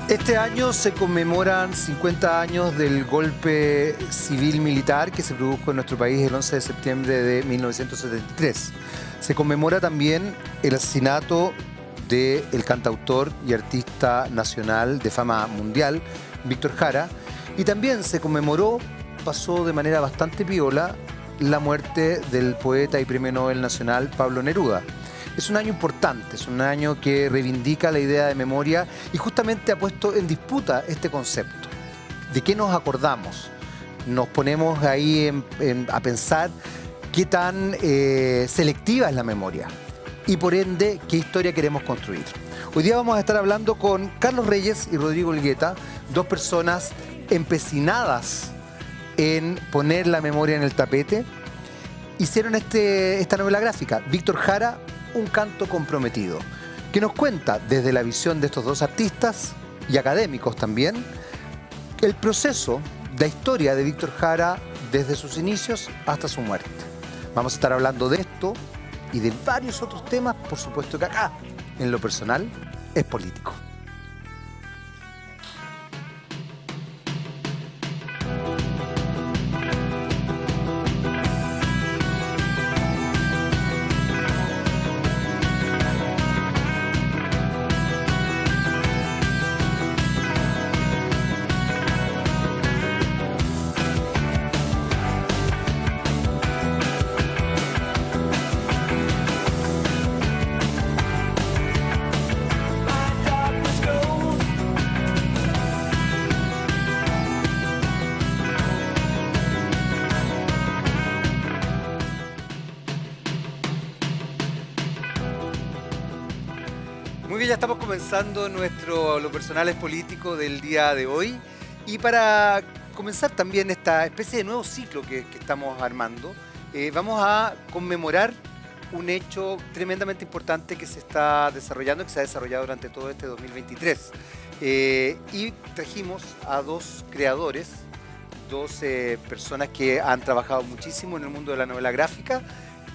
Este año se conmemoran 50 años del golpe civil-militar que se produjo en nuestro país el 11 de septiembre de 1973. Se conmemora también el asesinato del cantautor y artista nacional de fama mundial, Víctor Jara, y también se conmemoró, pasó de manera bastante piola, la muerte del poeta y premio Nobel nacional Pablo Neruda. Es un año importante, es un año que reivindica la idea de memoria y justamente ha puesto en disputa este concepto. ¿De qué nos acordamos? Nos ponemos ahí a pensar qué tan selectiva es la memoria y por ende qué historia queremos construir. Hoy día vamos a estar hablando con Carlos Reyes y Rodrigo Elgueta, dos personas empecinadas en poner la memoria en el tapete. Hicieron esta novela gráfica, Víctor Jara, un canto comprometido, que nos cuenta desde la visión de estos dos artistas y académicos también, el proceso, la historia de Víctor Jara desde sus inicios hasta su muerte. Vamos a estar hablando de esto y de varios otros temas, por supuesto que acá, en lo personal, es político. Muy bien, ya estamos comenzando Lo personal es político del día de hoy. Y para comenzar también esta especie de nuevo ciclo que estamos armando, vamos a conmemorar un hecho tremendamente importante que se está desarrollando, que se ha desarrollado durante todo este 2023. Y trajimos a dos creadores, dos personas que han trabajado muchísimo en el mundo de la novela gráfica.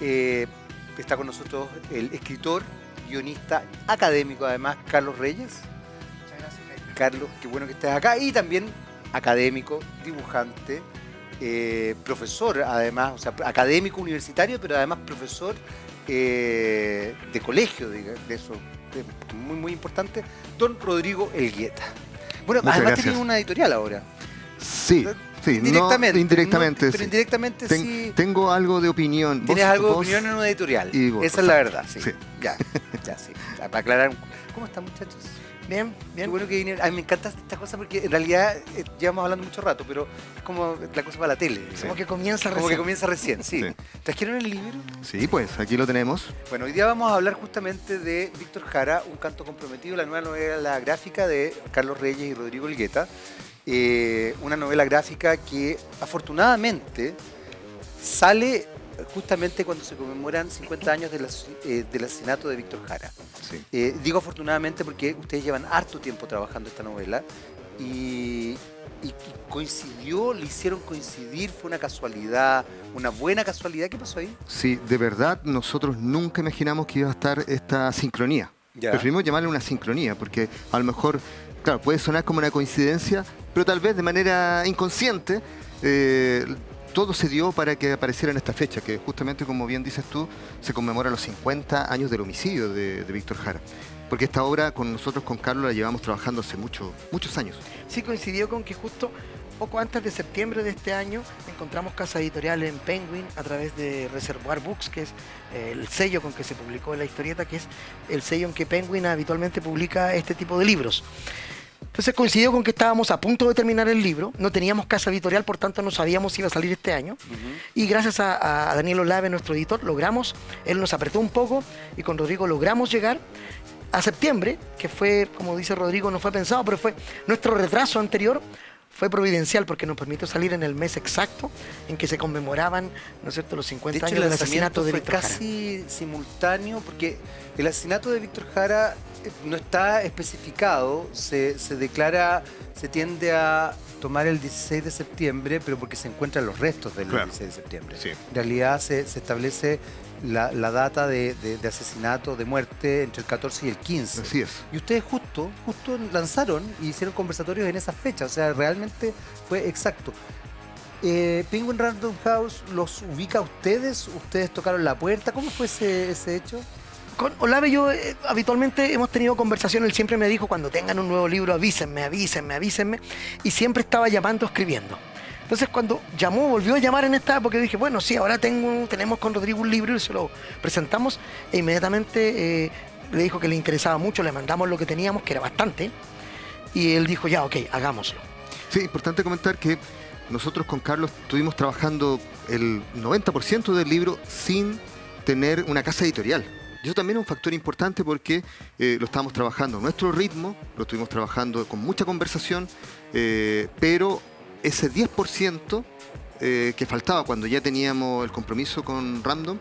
Está con nosotros el escritor, guionista, académico además, Carlos Reyes. Muchas gracias, Jaime. Carlos, qué bueno que estés acá. Y también académico, dibujante, profesor además, o sea, académico universitario, pero además profesor de colegio, de eso, muy, muy importante, don Rodrigo Elgueta. Bueno, Muchas además gracias. tiene una editorial ahora. Sí, sí, Indirectamente. no, indirectamente, Pero sí. indirectamente sí. Tengo algo de opinión. Tienes algo de vos opinión en una editorial. y vos, Esa es la verdad, sí. sí. Ya, sí. Para aclarar. ¿Cómo están, muchachos? Bien, Qué bien. bueno que vinieron. A mí me encanta esta cosa porque en realidad llevamos hablando mucho rato, pero es como la cosa para la tele. digamos. Como que comienza Como que recién. comienza recién, sí. Sí. ¿Trajeron el libro? Sí, pues aquí lo tenemos. Bueno, hoy día vamos a hablar justamente de Víctor Jara, un canto comprometido, la nueva novela gráfica de Carlos Reyes y Rodrigo Elgueta. Una novela gráfica que afortunadamente sale justamente cuando se conmemoran 50 años del asesinato de Víctor Jara. Sí. Digo afortunadamente porque ustedes llevan harto tiempo trabajando esta novela y coincidió, le hicieron coincidir, fue una casualidad, una buena casualidad. ¿Qué pasó ahí? Sí, de verdad nosotros nunca imaginamos que iba a estar esta sincronía. Ya. Preferimos llamarle una sincronía porque a lo mejor, claro, puede sonar como una coincidencia, pero tal vez de manera inconsciente todo se dio para que apareciera en esta fecha, que justamente, como bien dices tú, se conmemora los 50 años del homicidio de Víctor Jara. Porque esta obra con nosotros, con Carlos, la llevamos trabajando hace muchos años. Sí, coincidió con que justo poco antes de septiembre de este año encontramos casa editorial en Penguin a través de Reservoir Books, que es el sello con que se publicó la historieta, que es el sello en que Penguin habitualmente publica este tipo de libros. Entonces coincidió con que estábamos a punto de terminar el libro, no teníamos casa editorial, por tanto no sabíamos si iba a salir este año. Y gracias a Daniel Olave, nuestro editor, logramos, él nos apretó un poco y con Rodrigo logramos llegar a septiembre, que fue, como dice Rodrigo, no fue pensado, pero fue nuestro retraso anterior, fue providencial porque nos permitió salir en el mes exacto en que se conmemoraban, ¿no es cierto?, los 50 años del asesinato de fue Víctor Jara. casi simultáneo porque el asesinato de Víctor Jara no está especificado, se declara, se tiende a tomar el 16 de septiembre, pero porque se encuentran los restos del Claro. 16 de septiembre. Sí. En realidad se establece la data de asesinato, de muerte entre el 14 y el 15. Así es. Y ustedes justo lanzaron y hicieron conversatorios en esa fecha, o sea, realmente fue exacto. Penguin Random House los ubica a ustedes, ustedes tocaron la puerta, ¿cómo fue ese hecho? Con Olave yo habitualmente hemos tenido conversaciones, él siempre me dijo, cuando tengan un nuevo libro avísenme, y siempre estaba llamando, escribiendo. Entonces cuando volvió a llamar en esta época, dije, bueno, sí, ahora tenemos con Rodrigo un libro y se lo presentamos, e inmediatamente le dijo que le interesaba mucho, le mandamos lo que teníamos, que era bastante, y él dijo, ya, ok, hagámoslo. Sí, importante comentar que nosotros con Carlos estuvimos trabajando el 90% del libro sin tener una casa editorial. Y eso también es un factor importante porque lo estábamos trabajando a nuestro ritmo, lo estuvimos trabajando con mucha conversación, pero ese 10% que faltaba cuando ya teníamos el compromiso con Random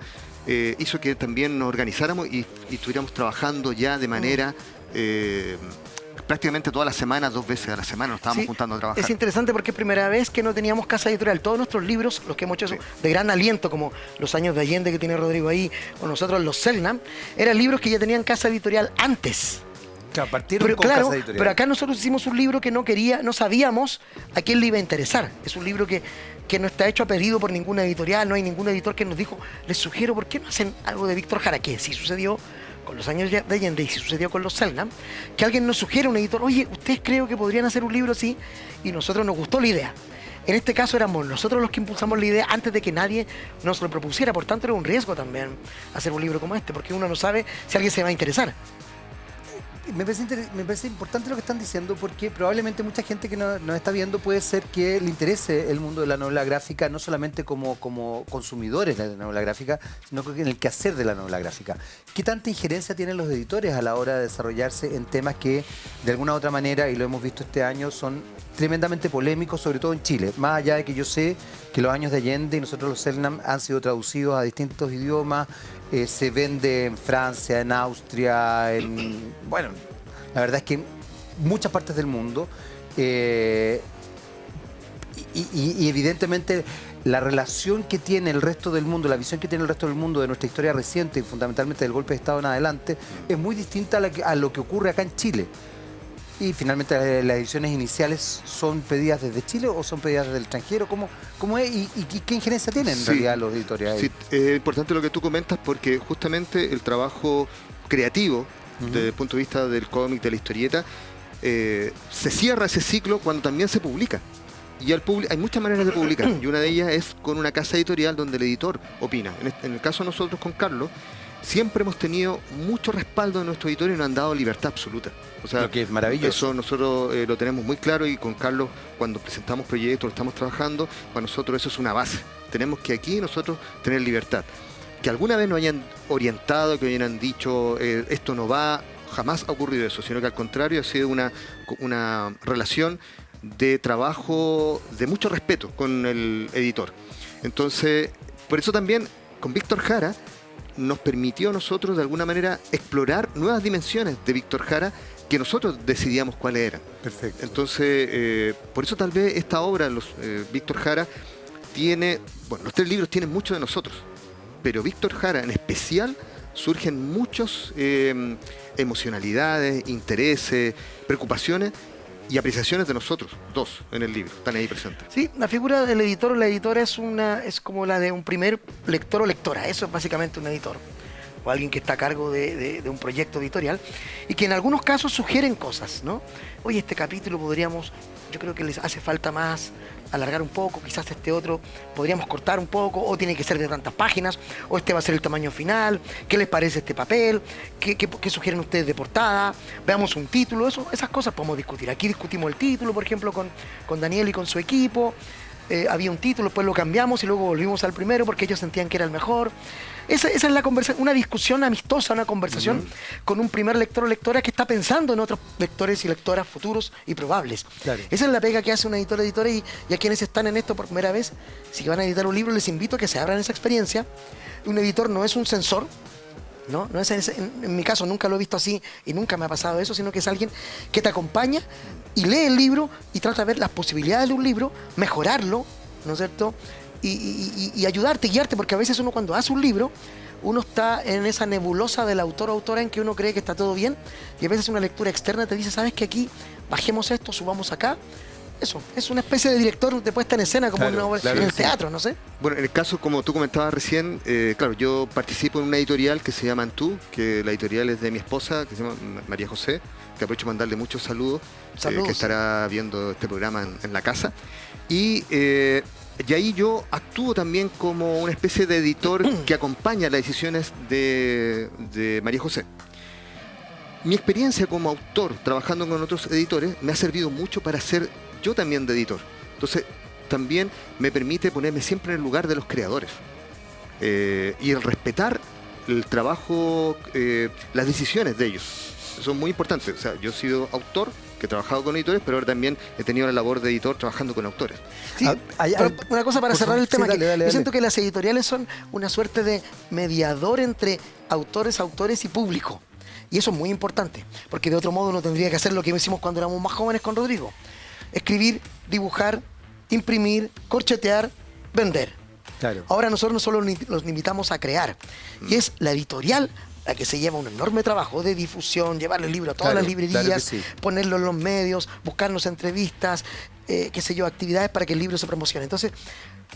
hizo que también nos organizáramos y estuviéramos trabajando ya de manera... prácticamente todas las semanas, 2 veces a la semana nos estábamos juntando a trabajar. Es interesante porque es primera vez que no teníamos casa editorial. Todos nuestros libros, los que hemos hecho de gran aliento, como Los años de Allende que tiene Rodrigo ahí, o nosotros los Selnam, eran libros que ya tenían casa editorial antes. Claro, partieron con casa editorial. Pero acá nosotros hicimos un libro que no sabíamos a quién le iba a interesar. Es un libro que no está hecho a pedido por ninguna editorial, no hay ningún editor que nos dijo, les sugiero, ¿por qué no hacen algo de Víctor Jara? Que sí sucedió con Los años de Allende y si sucedió con los Selnam, que alguien nos sugiere, un editor, oye, ¿ustedes creo que podrían hacer un libro así? Y nosotros nos gustó la idea. En este caso éramos nosotros los que impulsamos la idea antes de que nadie nos lo propusiera, por tanto era un riesgo también hacer un libro como este, porque uno no sabe si alguien se va a interesar. Me parece importante lo que están diciendo porque probablemente mucha gente que nos está viendo puede ser que le interese el mundo de la novela gráfica, no solamente como consumidores de la novela gráfica, sino que en el quehacer de la novela gráfica. ¿Qué tanta injerencia tienen los editores a la hora de desarrollarse en temas que de alguna u otra manera, y lo hemos visto este año, son tremendamente polémicos, sobre todo en Chile? Más allá de que yo sé que Los años de Allende y nosotros los Selnam han sido traducidos a distintos idiomas, se vende en Francia, en Austria, bueno, la verdad es que en muchas partes del mundo y evidentemente la relación que tiene el resto del mundo, la visión que tiene el resto del mundo de nuestra historia reciente y fundamentalmente del golpe de Estado en adelante es muy distinta a lo que ocurre acá en Chile. Y finalmente las ediciones iniciales son pedidas desde Chile o son pedidas desde el extranjero. ¿Cómo es y qué injerencia tienen en realidad los editores ahí? Sí, es importante lo que tú comentas porque justamente el trabajo creativo desde el punto de vista del cómic, de la historieta, se cierra ese ciclo cuando también se publica. Y hay muchas maneras de publicar y una de ellas es con una casa editorial donde el editor opina. En el caso de nosotros con Carlos, siempre hemos tenido mucho respaldo de nuestro editor y nos han dado libertad absoluta. O sea, lo que es maravilloso. Eso nosotros lo tenemos muy claro y con Carlos cuando presentamos proyectos, lo estamos trabajando, para nosotros eso es una base. Tenemos que aquí nosotros tener libertad. Que alguna vez nos hayan orientado, que hayan dicho esto no va, jamás ha ocurrido eso, sino que al contrario ha sido una relación de trabajo de mucho respeto con el editor. Entonces, por eso también con Víctor Jara nos permitió a nosotros de alguna manera explorar nuevas dimensiones de Víctor Jara que nosotros decidíamos cuáles eran. Perfecto. Entonces, por eso tal vez esta obra, Víctor Jara, tiene, bueno, los 3 libros tienen mucho de nosotros, pero Víctor Jara en especial surgen muchas emocionalidades, intereses, preocupaciones y apreciaciones de nosotros, 2 en el libro, están ahí presentes. Sí, la figura del editor o la editora es como la de un primer lector o lectora, eso es básicamente un editor, o alguien que está a cargo de un proyecto editorial, y que en algunos casos sugieren cosas, ¿no? Oye, este capítulo yo creo que les hace falta más, alargar un poco, quizás este otro podríamos cortar un poco, o tiene que ser de tantas páginas, o este va a ser el tamaño final, ¿qué les parece este papel? ¿Qué sugieren ustedes de portada? Veamos un título, esas cosas podemos discutir. Aquí discutimos el título, por ejemplo, con Daniel y con su equipo. Había un título, después lo cambiamos y luego volvimos al primero porque ellos sentían que era el mejor. Esa es la conversación, una discusión amistosa, una conversación con un primer lector o lectora que está pensando en otros lectores y lectoras futuros y probables. Claro. Esa es la pega que hace un editor o editora y a quienes están en esto por primera vez, si van a editar un libro, les invito a que se abran esa experiencia. Un editor no es un censor, ¿no? No es en mi caso nunca lo he visto así y nunca me ha pasado eso, sino que es alguien que te acompaña y lee el libro y trata de ver las posibilidades de un libro, mejorarlo, ¿no es cierto? Y ayudarte, guiarte, porque a veces uno cuando hace un libro, uno está en esa nebulosa del autor o autora en que uno cree que está todo bien y a veces una lectura externa te dice, ¿sabes que aquí bajemos esto, subamos acá? Eso, es una especie de director de puesta en escena como Claro, claro en que el sí. teatro, no sé. Bueno, en el caso, como tú comentabas recién, claro, yo participo en una editorial que se llama Antú, que la editorial es de mi esposa, que se llama María José, que aprovecho para mandarle muchos saludos, Saludos. que estará viendo este programa en la casa. Y ahí yo actúo también como una especie de editor que acompaña las decisiones de María José. Mi experiencia como autor, trabajando con otros editores, me ha servido mucho para ser yo también de editor. Entonces, también me permite ponerme siempre en el lugar de los creadores. Y el respetar el trabajo, las decisiones de ellos. Eso es muy importante. O sea, yo he sido autor, que he trabajado con editores, pero ahora también he tenido la labor de editor trabajando con autores. Sí, pero una cosa para por cerrar favor, el tema, sí, dale, que dale, yo dale. siento que las editoriales son una suerte de mediador entre autores y público. Y eso es muy importante, porque de otro modo uno tendría que hacer lo que hicimos cuando éramos más jóvenes con Rodrigo. Escribir, dibujar, imprimir, corchetear, vender. Claro. Ahora nosotros no solo nos limitamos a crear, y es la editorial la que se lleva un enorme trabajo de difusión, llevarle el libro a todas Claro, las librerías, claro que sí. ponerlo en los medios, buscarnos entrevistas, qué sé yo, actividades para que el libro se promocione. Entonces,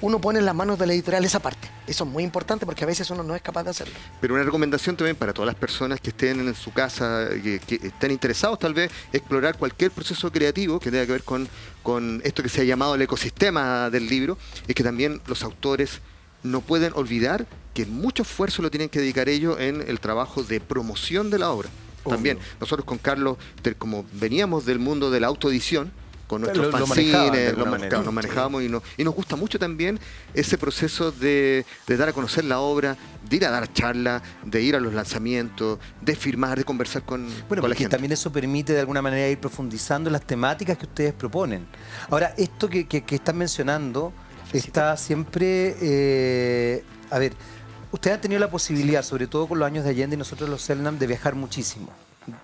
uno pone en las manos de la editorial esa parte. Eso es muy importante porque a veces uno no es capaz de hacerlo. Pero una recomendación también para todas las personas que estén en su casa, que estén interesados tal vez, explorar cualquier proceso creativo que tenga que ver con esto que se ha llamado el ecosistema del libro, es que también los autores no pueden olvidar que mucho esfuerzo lo tienen que dedicar ellos en el trabajo de promoción de la obra. Obvio. También, nosotros con Carlos, como veníamos del mundo de la autoedición, con nuestros Lo manejaban de fanzines, alguna manera. claro, nos manejábamos y nos gusta mucho también ese proceso de dar a conocer la obra, de ir a dar charlas, de ir a los lanzamientos, de firmar, de conversar con Bueno, la porque gente. también eso permite de alguna manera ir profundizando en las temáticas que ustedes proponen. Ahora, esto que están mencionando está siempre... a ver, ustedes han tenido la posibilidad, sobre todo con los años de Allende y nosotros los Selnam, de viajar muchísimo.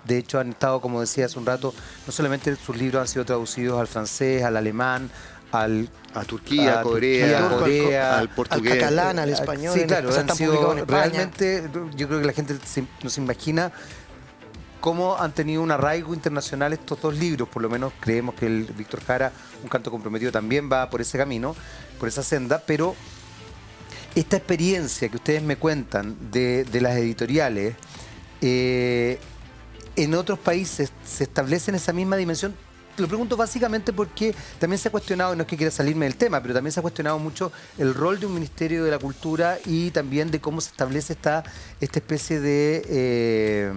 De hecho, han estado, como decía hace un rato, no solamente sus libros han sido traducidos al francés, al alemán, A Turquía, Corea, al portugués. al catalán, al español. Sí, claro, o sea, han están sido publicados en España. realmente, yo creo que la gente no se imagina cómo han tenido un arraigo internacional estos dos libros. Por lo menos creemos que el Víctor Jara, Un canto comprometido, también va por ese camino, por esa senda, pero esta experiencia que ustedes me cuentan de las editoriales, en otros países se establece en esa misma dimensión. Lo pregunto básicamente porque también se ha cuestionado, y no es que quiera salirme del tema, pero también se ha cuestionado mucho el rol de un Ministerio de la Cultura y también de cómo se establece esta especie de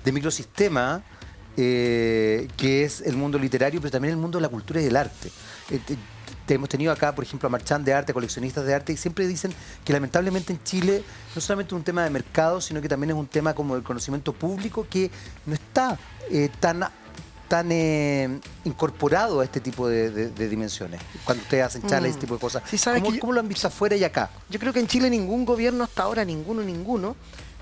microsistema que es el mundo literario, pero también el mundo de la cultura y del arte. Hemos tenido acá, por ejemplo, a marchands de arte, coleccionistas de arte, y siempre dicen que lamentablemente en Chile no solamente es un tema de mercado, sino que también es un tema como el conocimiento público que no está tan incorporado a este tipo de dimensiones. Cuando ustedes hacen charlas y ese tipo de cosas. Sí, ¿sabes que ¿Cómo lo han visto afuera y acá? Yo creo que en Chile ningún gobierno hasta ahora, ninguno,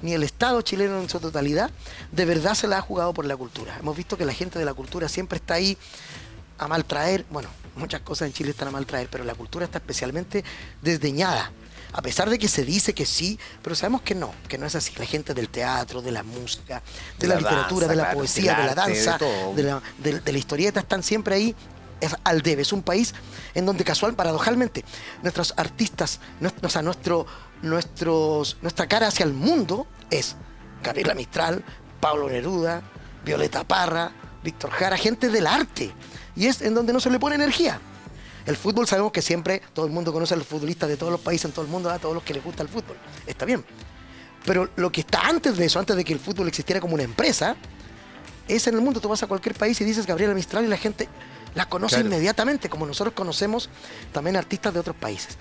ni el Estado chileno en su totalidad, de verdad se la ha jugado por la cultura. Hemos visto que la gente de la cultura siempre está ahí a mal traer. Bueno, muchas cosas en Chile están a mal traer, pero la cultura está especialmente desdeñada. A pesar de que se dice que sí, pero sabemos que no es así. La gente del teatro, de la música, de la literatura, danza, de la claro, poesía, del de la arte, danza, de todo. de la historieta, están siempre ahí. Es al debe. Es un país en donde paradojalmente, nuestros artistas, nuestra cara hacia el mundo es Gabriela Mistral, Pablo Neruda, Violeta Parra, Víctor Jara, gente del arte. Y es en donde no se le pone energía. El fútbol sabemos que siempre todo el mundo conoce a los futbolistas de todos los países en todo el mundo, a todos los que les gusta el fútbol. Está bien. Pero lo que está antes de eso, antes de que el fútbol existiera como una empresa, es en el mundo. Tú vas a cualquier país y dices Gabriela Mistral y la gente la conoce Claro. inmediatamente, como nosotros conocemos también artistas de otros países.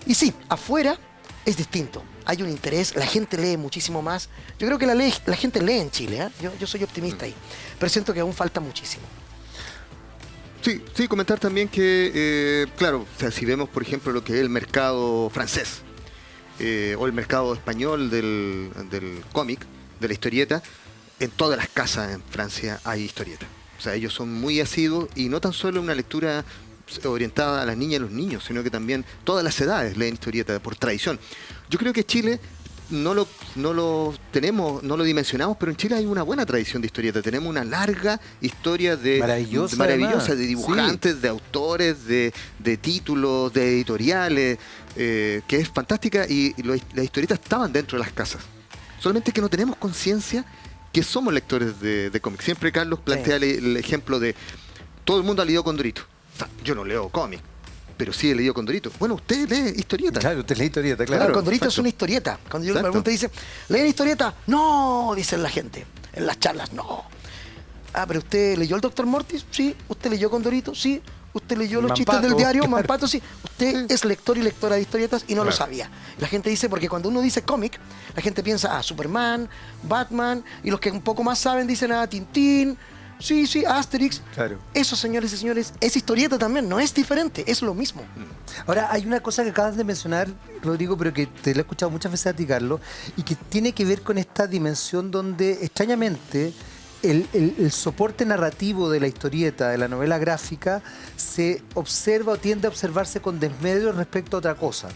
Y sí, afuera es distinto. Hay un interés, la gente lee muchísimo más. Yo creo que la gente lee en Chile, ¿eh? Yo soy optimista ahí, pero siento que aún falta muchísimo. Sí, comentar también que, claro, o sea, si vemos, por ejemplo, lo que es el mercado francés o el mercado español del cómic, de la historieta, en todas las casas en Francia hay historieta. O sea, ellos son muy asiduos y no tan solo una lectura orientada a las niñas y los niños, sino que también todas las edades leen historieta por tradición. Yo creo que Chile no lo tenemos, no lo dimensionamos, pero en Chile hay una buena tradición de historieta. Tenemos una larga historia maravillosa de dibujantes, de autores, de títulos, de editoriales, que es fantástica, y las historietas estaban dentro de las casas. Solamente que no tenemos conciencia que somos lectores de cómics. Siempre Carlos plantea el ejemplo de todo el mundo ha leído Condorito. O sea, yo no leo cómics, pero sí he leído Condorito. Bueno, usted lee historieta. Claro, usted lee historieta, claro. Claro, Condorito es una historieta. Cuando yo le pregunto, dice, ¿leen historieta? No, dicen la gente. En las charlas, no. Ah, pero ¿usted leyó el Dr. Mortis? Sí. ¿Usted leyó Condorito? Sí. ¿Usted leyó los chistes del diario? Claro. Mampato, sí. Usted es lector y lectora de historietas y no lo sabía. La gente dice, porque cuando uno dice cómic, la gente piensa, Superman, Batman, y los que un poco más saben dicen, Tintín, sí, Asterix. Claro. Eso, señores y señores, es historieta también, no es diferente, es lo mismo. Ahora, hay una cosa que acabas de mencionar, Rodrigo, pero que te lo he escuchado muchas veces a ti, Carlos, y que tiene que ver con esta dimensión donde, extrañamente, el soporte narrativo de la historieta, de la novela gráfica, se observa o tiende a observarse con desmedro respecto a otra cosa.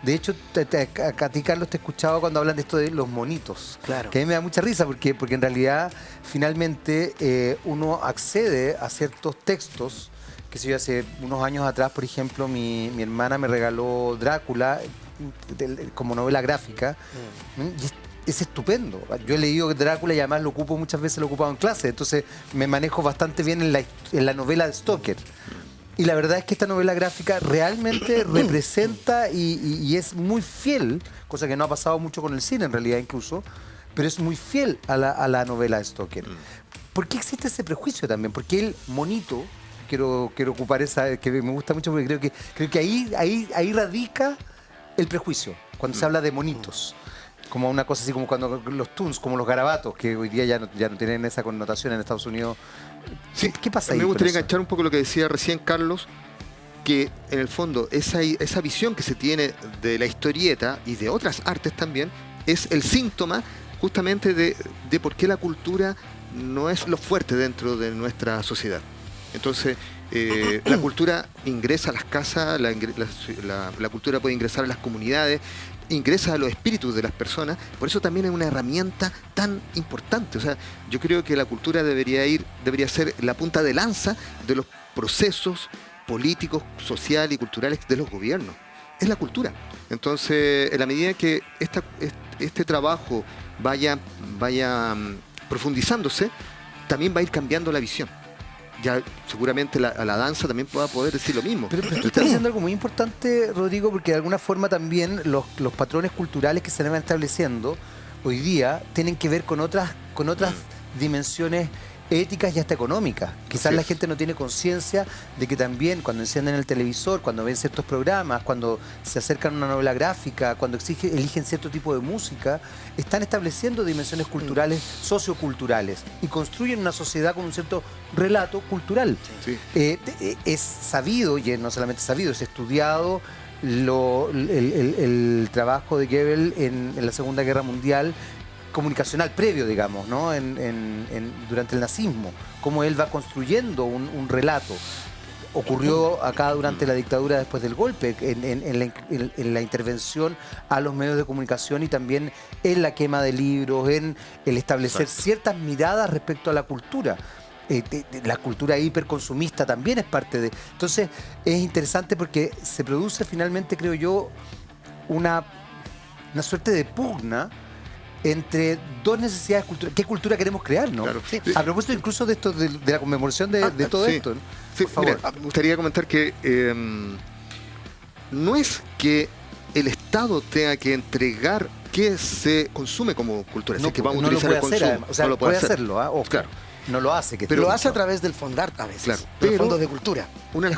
De hecho, a ti, Carlos, te he escuchado cuando hablan de esto de los monitos. Claro. Que a mí me da mucha risa porque en realidad, finalmente, uno accede a ciertos textos. Que si yo hace unos años atrás, por ejemplo, mi hermana me regaló Drácula como novela gráfica. Y es estupendo. Yo he leído Drácula y además lo ocupo, muchas veces lo he ocupado en clase. Entonces me manejo bastante bien en la novela de Stoker. Y la verdad es que esta novela gráfica realmente representa y es muy fiel, cosa que no ha pasado mucho con el cine en realidad incluso, pero es muy fiel a la novela de Stoker. ¿Por qué existe ese prejuicio también? Porque el monito, quiero ocupar esa, que me gusta mucho porque creo que ahí radica el prejuicio, cuando se habla de monitos. Como una cosa así como cuando los toons, como los garabatos, que hoy día ya no tienen esa connotación en Estados Unidos. Sí, ¿Qué pasa ahí? Me gustaría enganchar un poco lo que decía recién Carlos, que en el fondo esa visión que se tiene de la historieta y de otras artes también es el síntoma justamente de por qué la cultura no es lo fuerte dentro de nuestra sociedad. Entonces, la cultura ingresa a las casas, la cultura puede ingresar a las comunidades, ingresa a los espíritus de las personas, por eso también es una herramienta tan importante. O sea, yo creo que la cultura debería ser la punta de lanza de los procesos políticos, sociales y culturales de los gobiernos. Es la cultura. Entonces, en la medida que este trabajo vaya profundizándose, también va a ir cambiando la visión. Ya seguramente la danza también va a poder decir lo mismo. Pero tú estás diciendo algo muy importante, Rodrigo, porque de alguna forma también los patrones culturales que se van estableciendo hoy día tienen que ver con otras dimensiones éticas y hasta económicas. Quizás la gente no tiene conciencia de que también cuando encienden el televisor, cuando ven ciertos programas, cuando se acercan a una novela gráfica, cuando eligen cierto tipo de música, están estableciendo dimensiones culturales, socioculturales, y construyen una sociedad con un cierto relato cultural. Sí. Es sabido, y no solamente sabido, es estudiado el trabajo de Goebbels en la Segunda Guerra Mundial, comunicacional previo, digamos, ¿no? Durante el nazismo, cómo él va construyendo un relato. Ocurrió acá durante la dictadura después del golpe, en la intervención a los medios de comunicación y también en la quema de libros, en el establecer ciertas miradas respecto a la cultura. La cultura hiperconsumista también es parte de... Entonces, es interesante porque se produce finalmente, creo yo, una suerte de pugna entre dos necesidades culturales. ¿Qué cultura queremos crear, no? Claro. Sí. A propósito incluso de esto, de la conmemoración de todo esto, ¿no? Sí, mira, me gustaría comentar que no es que el Estado tenga que entregar qué se consume como cultura, no, es que vamos a no utilizar lo el puede consumo. hacer, o sea, no lo puede hacerlo, ojo. Claro. No lo hace. Pero lo hace a través del Fondart a veces, claro, del Fondo de Cultura. Una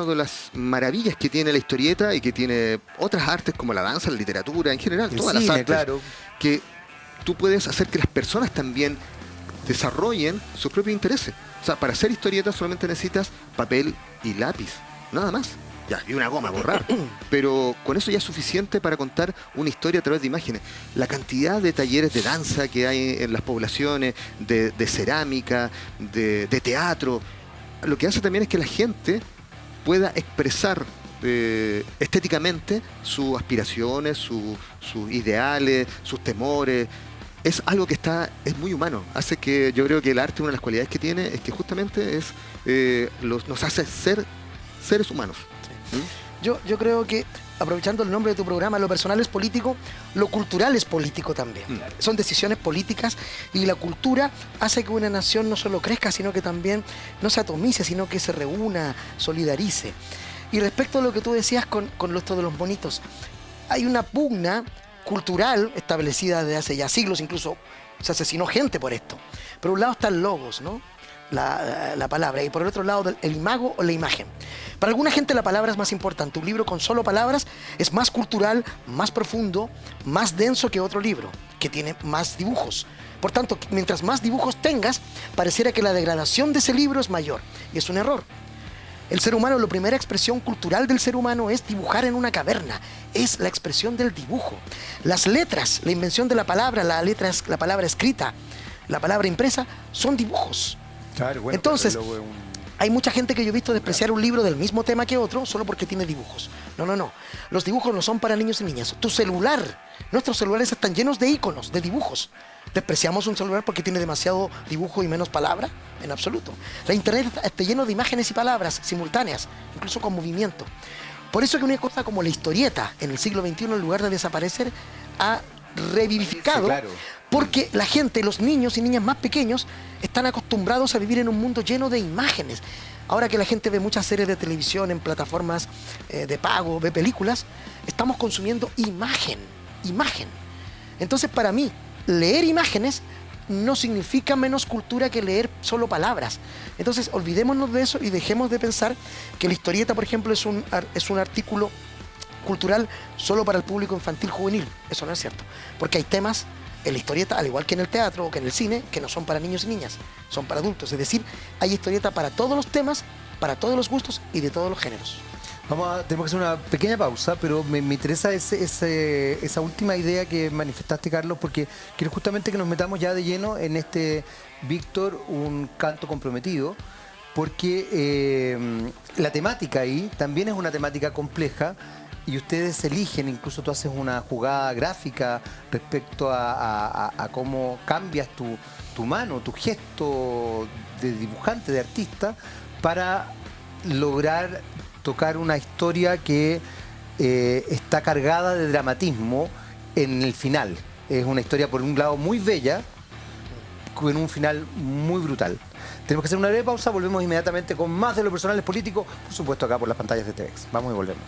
de las maravillas que tiene la historieta y que tiene otras artes como la danza, la literatura, en general, todas las artes, claro, que tú puedes hacer que las personas también desarrollen sus propios intereses. O sea, para hacer historietas solamente necesitas papel y lápiz, nada más. Ya, y una goma a borrar. Pero con eso ya es suficiente para contar una historia a través de imágenes. La cantidad de talleres de danza que hay en las poblaciones, de cerámica, de teatro, lo que hace también es que la gente pueda expresar estéticamente sus aspiraciones, sus ideales, sus temores. Es algo que es muy humano. Hace que yo creo que el arte, una de las cualidades que tiene, es que justamente nos hace ser seres humanos. Sí. Yo creo que, aprovechando el nombre de tu programa, lo personal es político, lo cultural es político también. Son decisiones políticas y la cultura hace que una nación no solo crezca, sino que también no se atomice, sino que se reúna, solidarice. Y respecto a lo que tú decías con esto de los bonitos, hay una pugna cultural establecida desde hace ya siglos, incluso se asesinó gente por esto. Por un lado está el logos, ¿no? La palabra, y por el otro lado el imago o la imagen. Para alguna gente la palabra es más importante. Un libro con solo palabras es más cultural, más profundo, más denso que otro libro, que tiene más dibujos. Por tanto, mientras más dibujos tengas, pareciera que la degradación de ese libro es mayor, y es un error. El ser humano, la primera expresión cultural del ser humano es dibujar en una caverna, es la expresión del dibujo. Las letras, la invención de la palabra, la palabra escrita, la palabra impresa, son dibujos. Claro, bueno, entonces, hay mucha gente que yo he visto despreciar un libro del mismo tema que otro solo porque tiene dibujos. No. Los dibujos no son para niños y niñas. Tu celular, nuestros celulares están llenos de iconos, de dibujos. ¿Despreciamos un celular porque tiene demasiado dibujo y menos palabra? En absoluto. La internet está lleno de imágenes y palabras simultáneas, incluso con movimiento. Por eso que una cosa como la historieta en el siglo XXI, en lugar de desaparecer, ha revivificado. Sí, claro. Porque la gente, los niños y niñas más pequeños, están acostumbrados a vivir en un mundo lleno de imágenes. Ahora que la gente ve muchas series de televisión en plataformas de pago, ve películas, estamos consumiendo imagen. Entonces, para mí, leer imágenes no significa menos cultura que leer solo palabras. Entonces, olvidémonos de eso y dejemos de pensar que la historieta, por ejemplo, es un artículo cultural solo para el público infantil juvenil. Eso no es cierto, porque hay temas en la historieta, al igual que en el teatro o que en el cine, que no son para niños y niñas, son para adultos. Es decir, hay historieta para todos los temas, para todos los gustos y de todos los géneros. Tenemos que hacer una pequeña pausa, pero me interesa esa última idea que manifestaste, Carlos, porque quiero justamente que nos metamos ya de lleno en este Víctor, un canto comprometido, porque la temática ahí también es una temática compleja. Y ustedes eligen, incluso tú haces una jugada gráfica respecto a cómo cambias tu mano, tu gesto de dibujante, de artista, para lograr tocar una historia que está cargada de dramatismo en el final. Es una historia, por un lado, muy bella, con un final muy brutal. Tenemos que hacer una breve pausa, volvemos inmediatamente con más de Lo Personal es Político, por supuesto acá por las pantallas de TVX. Vamos y volvemos.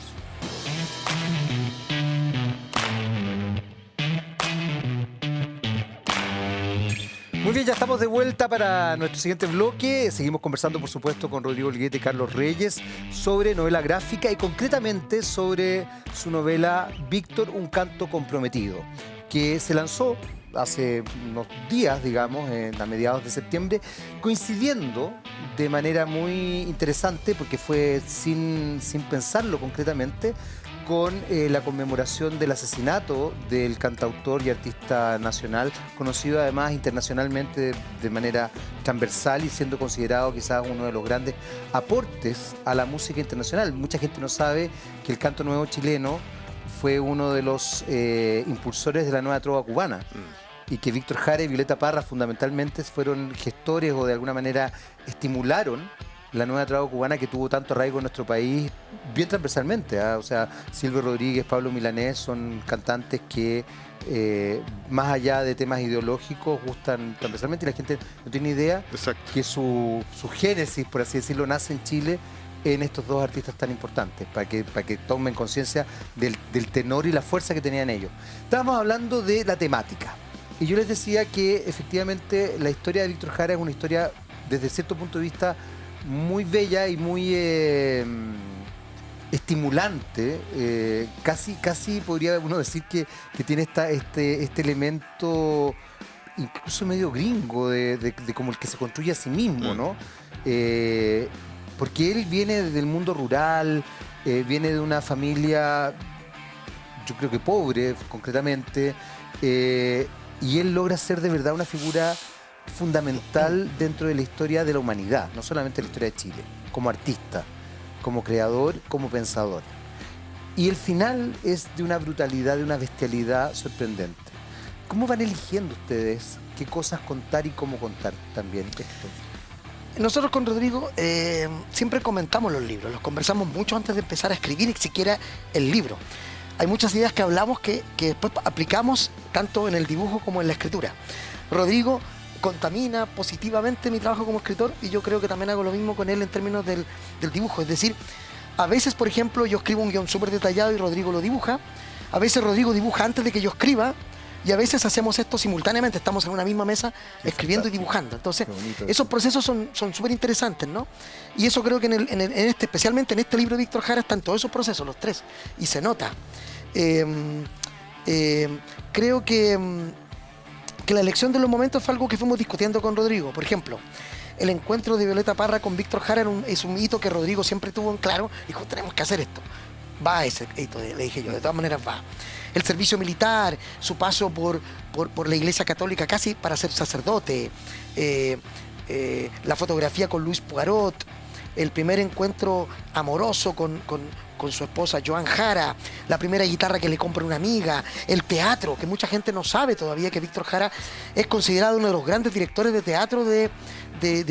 Muy bien, ya estamos de vuelta para nuestro siguiente bloque. Seguimos conversando, por supuesto, con Rodrigo Olguete y Carlos Reyes sobre novela gráfica y concretamente sobre su novela Víctor, un canto comprometido, que se lanzó hace unos días, digamos, a mediados de septiembre, coincidiendo de manera muy interesante, porque fue sin pensarlo concretamente, con la conmemoración del asesinato del cantautor y artista nacional, conocido además internacionalmente de manera transversal y siendo considerado quizás uno de los grandes aportes a la música internacional. Mucha gente no sabe que el canto nuevo chileno fue uno de los impulsores de la nueva trova cubana. Y que Víctor Jara y Violeta Parra fundamentalmente fueron gestores o de alguna manera estimularon la nueva trova cubana que tuvo tanto arraigo en nuestro país, bien transversalmente. O sea, Silvio Rodríguez, Pablo Milanés son cantantes que más allá de temas ideológicos gustan transversalmente y la gente no tiene idea. Exacto. Que su génesis, por así decirlo, nace en Chile en estos dos artistas tan importantes, para que tomen conciencia del tenor y la fuerza que tenían ellos. Estábamos hablando de la temática. Y yo les decía que efectivamente la historia de Víctor Jara es una historia, desde cierto punto de vista, muy bella y muy estimulante. Casi podría uno decir que tiene este elemento incluso medio gringo de como el que se construye a sí mismo, ¿no? Porque él viene del mundo rural, viene de una familia, yo creo que pobre, concretamente, y él logra ser de verdad una figura fundamental dentro de la historia de la humanidad, no solamente la historia de Chile, como artista, como creador, como pensador. Y el final es de una brutalidad, de una bestialidad sorprendente. ¿Cómo van eligiendo ustedes qué cosas contar y cómo contar también esto? Nosotros con Rodrigo siempre comentamos los libros, los conversamos mucho antes de empezar a escribir ni siquiera el libro. Hay muchas ideas que hablamos que después aplicamos tanto en el dibujo como en la escritura. Rodrigo contamina positivamente mi trabajo como escritor y yo creo que también hago lo mismo con él en términos del dibujo. Es decir, a veces, por ejemplo, yo escribo un guión súper detallado y Rodrigo lo dibuja. A veces Rodrigo dibuja antes de que yo escriba. Y a veces hacemos esto simultáneamente, estamos en una misma mesa escribiendo y dibujando. Entonces, esos procesos son súper interesantes, ¿no? Y eso creo que especialmente en este libro de Víctor Jara están todos esos procesos, los tres, y se nota. Creo que la elección de los momentos fue algo que fuimos discutiendo con Rodrigo. Por ejemplo, el encuentro de Violeta Parra con Víctor Jara es un hito que Rodrigo siempre tuvo en claro. Dijo, tenemos que hacer esto. Va ese hito, le dije yo, de todas maneras va. El servicio militar, su paso por la Iglesia Católica casi para ser sacerdote, la fotografía con Luis Poirot, el primer encuentro amoroso con su esposa Joan Jara, la primera guitarra que le compra una amiga, el teatro, que mucha gente no sabe todavía que Víctor Jara es considerado uno de los grandes directores de teatro de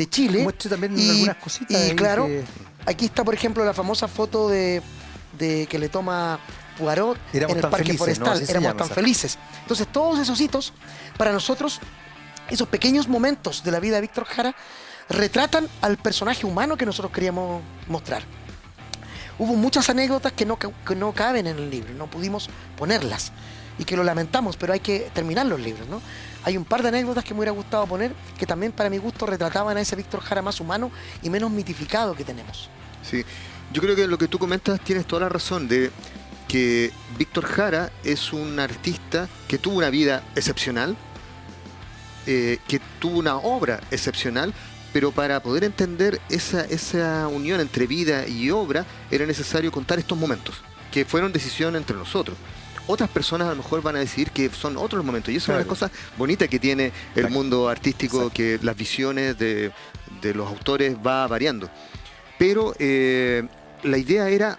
Chile. Muestre también algunas cositas. Y claro, aquí está por ejemplo la famosa foto de que le toma Poirot en el Parque Forestal, éramos tan felices. Entonces todos esos hitos, para nosotros, esos pequeños momentos de la vida de Víctor Jara, retratan al personaje humano que nosotros queríamos mostrar. Hubo muchas anécdotas que no caben en el libro, no pudimos ponerlas y que lo lamentamos, pero hay que terminar los libros, ¿no? Hay un par de anécdotas que me hubiera gustado poner que también para mi gusto retrataban a ese Víctor Jara más humano y menos mitificado que tenemos. Sí, yo creo que lo que tú comentas tienes toda la razón de que Víctor Jara es un artista que tuvo una vida excepcional, que tuvo una obra excepcional, pero para poder entender esa unión entre vida y obra era necesario contar estos momentos, que fueron decisión entre nosotros. Otras personas a lo mejor van a decidir que son otros momentos, y eso es una de las cosas bonitas que tiene el mundo artístico, que las visiones de los autores va variando. Pero la idea era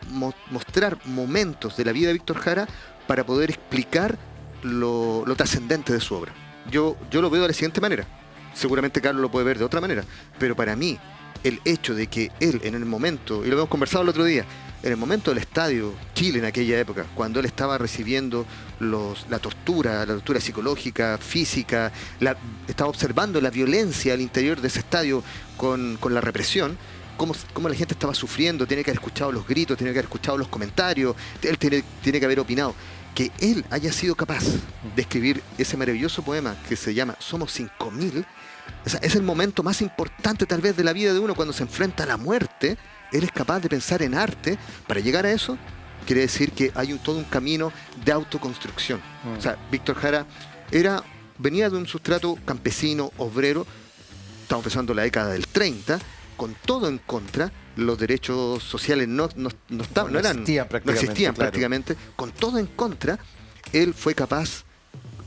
mostrar momentos de la vida de Víctor Jara para poder explicar lo trascendente de su obra. Yo lo veo de la siguiente manera. Seguramente Carlos lo puede ver de otra manera. Pero para mí, el hecho de que él en el momento, y lo hemos conversado el otro día, en el momento del Estadio Chile en aquella época, cuando él estaba recibiendo la tortura psicológica, física, estaba observando la violencia al interior de ese estadio con la represión, cómo la gente estaba sufriendo, tiene que haber escuchado los gritos, tiene que haber escuchado los comentarios, él tiene que haber opinado. Que él haya sido capaz de escribir ese maravilloso poema que se llama Somos 5000, o sea, es el momento más importante tal vez de la vida de uno cuando se enfrenta a la muerte. Él es capaz de pensar en arte para llegar a eso. Quiere decir que hay todo un camino de autoconstrucción. O sea, Víctor Jara venía de un sustrato campesino, obrero, estamos empezando la década del 30, con todo en contra, los derechos sociales no existían prácticamente, con todo en contra, él fue capaz,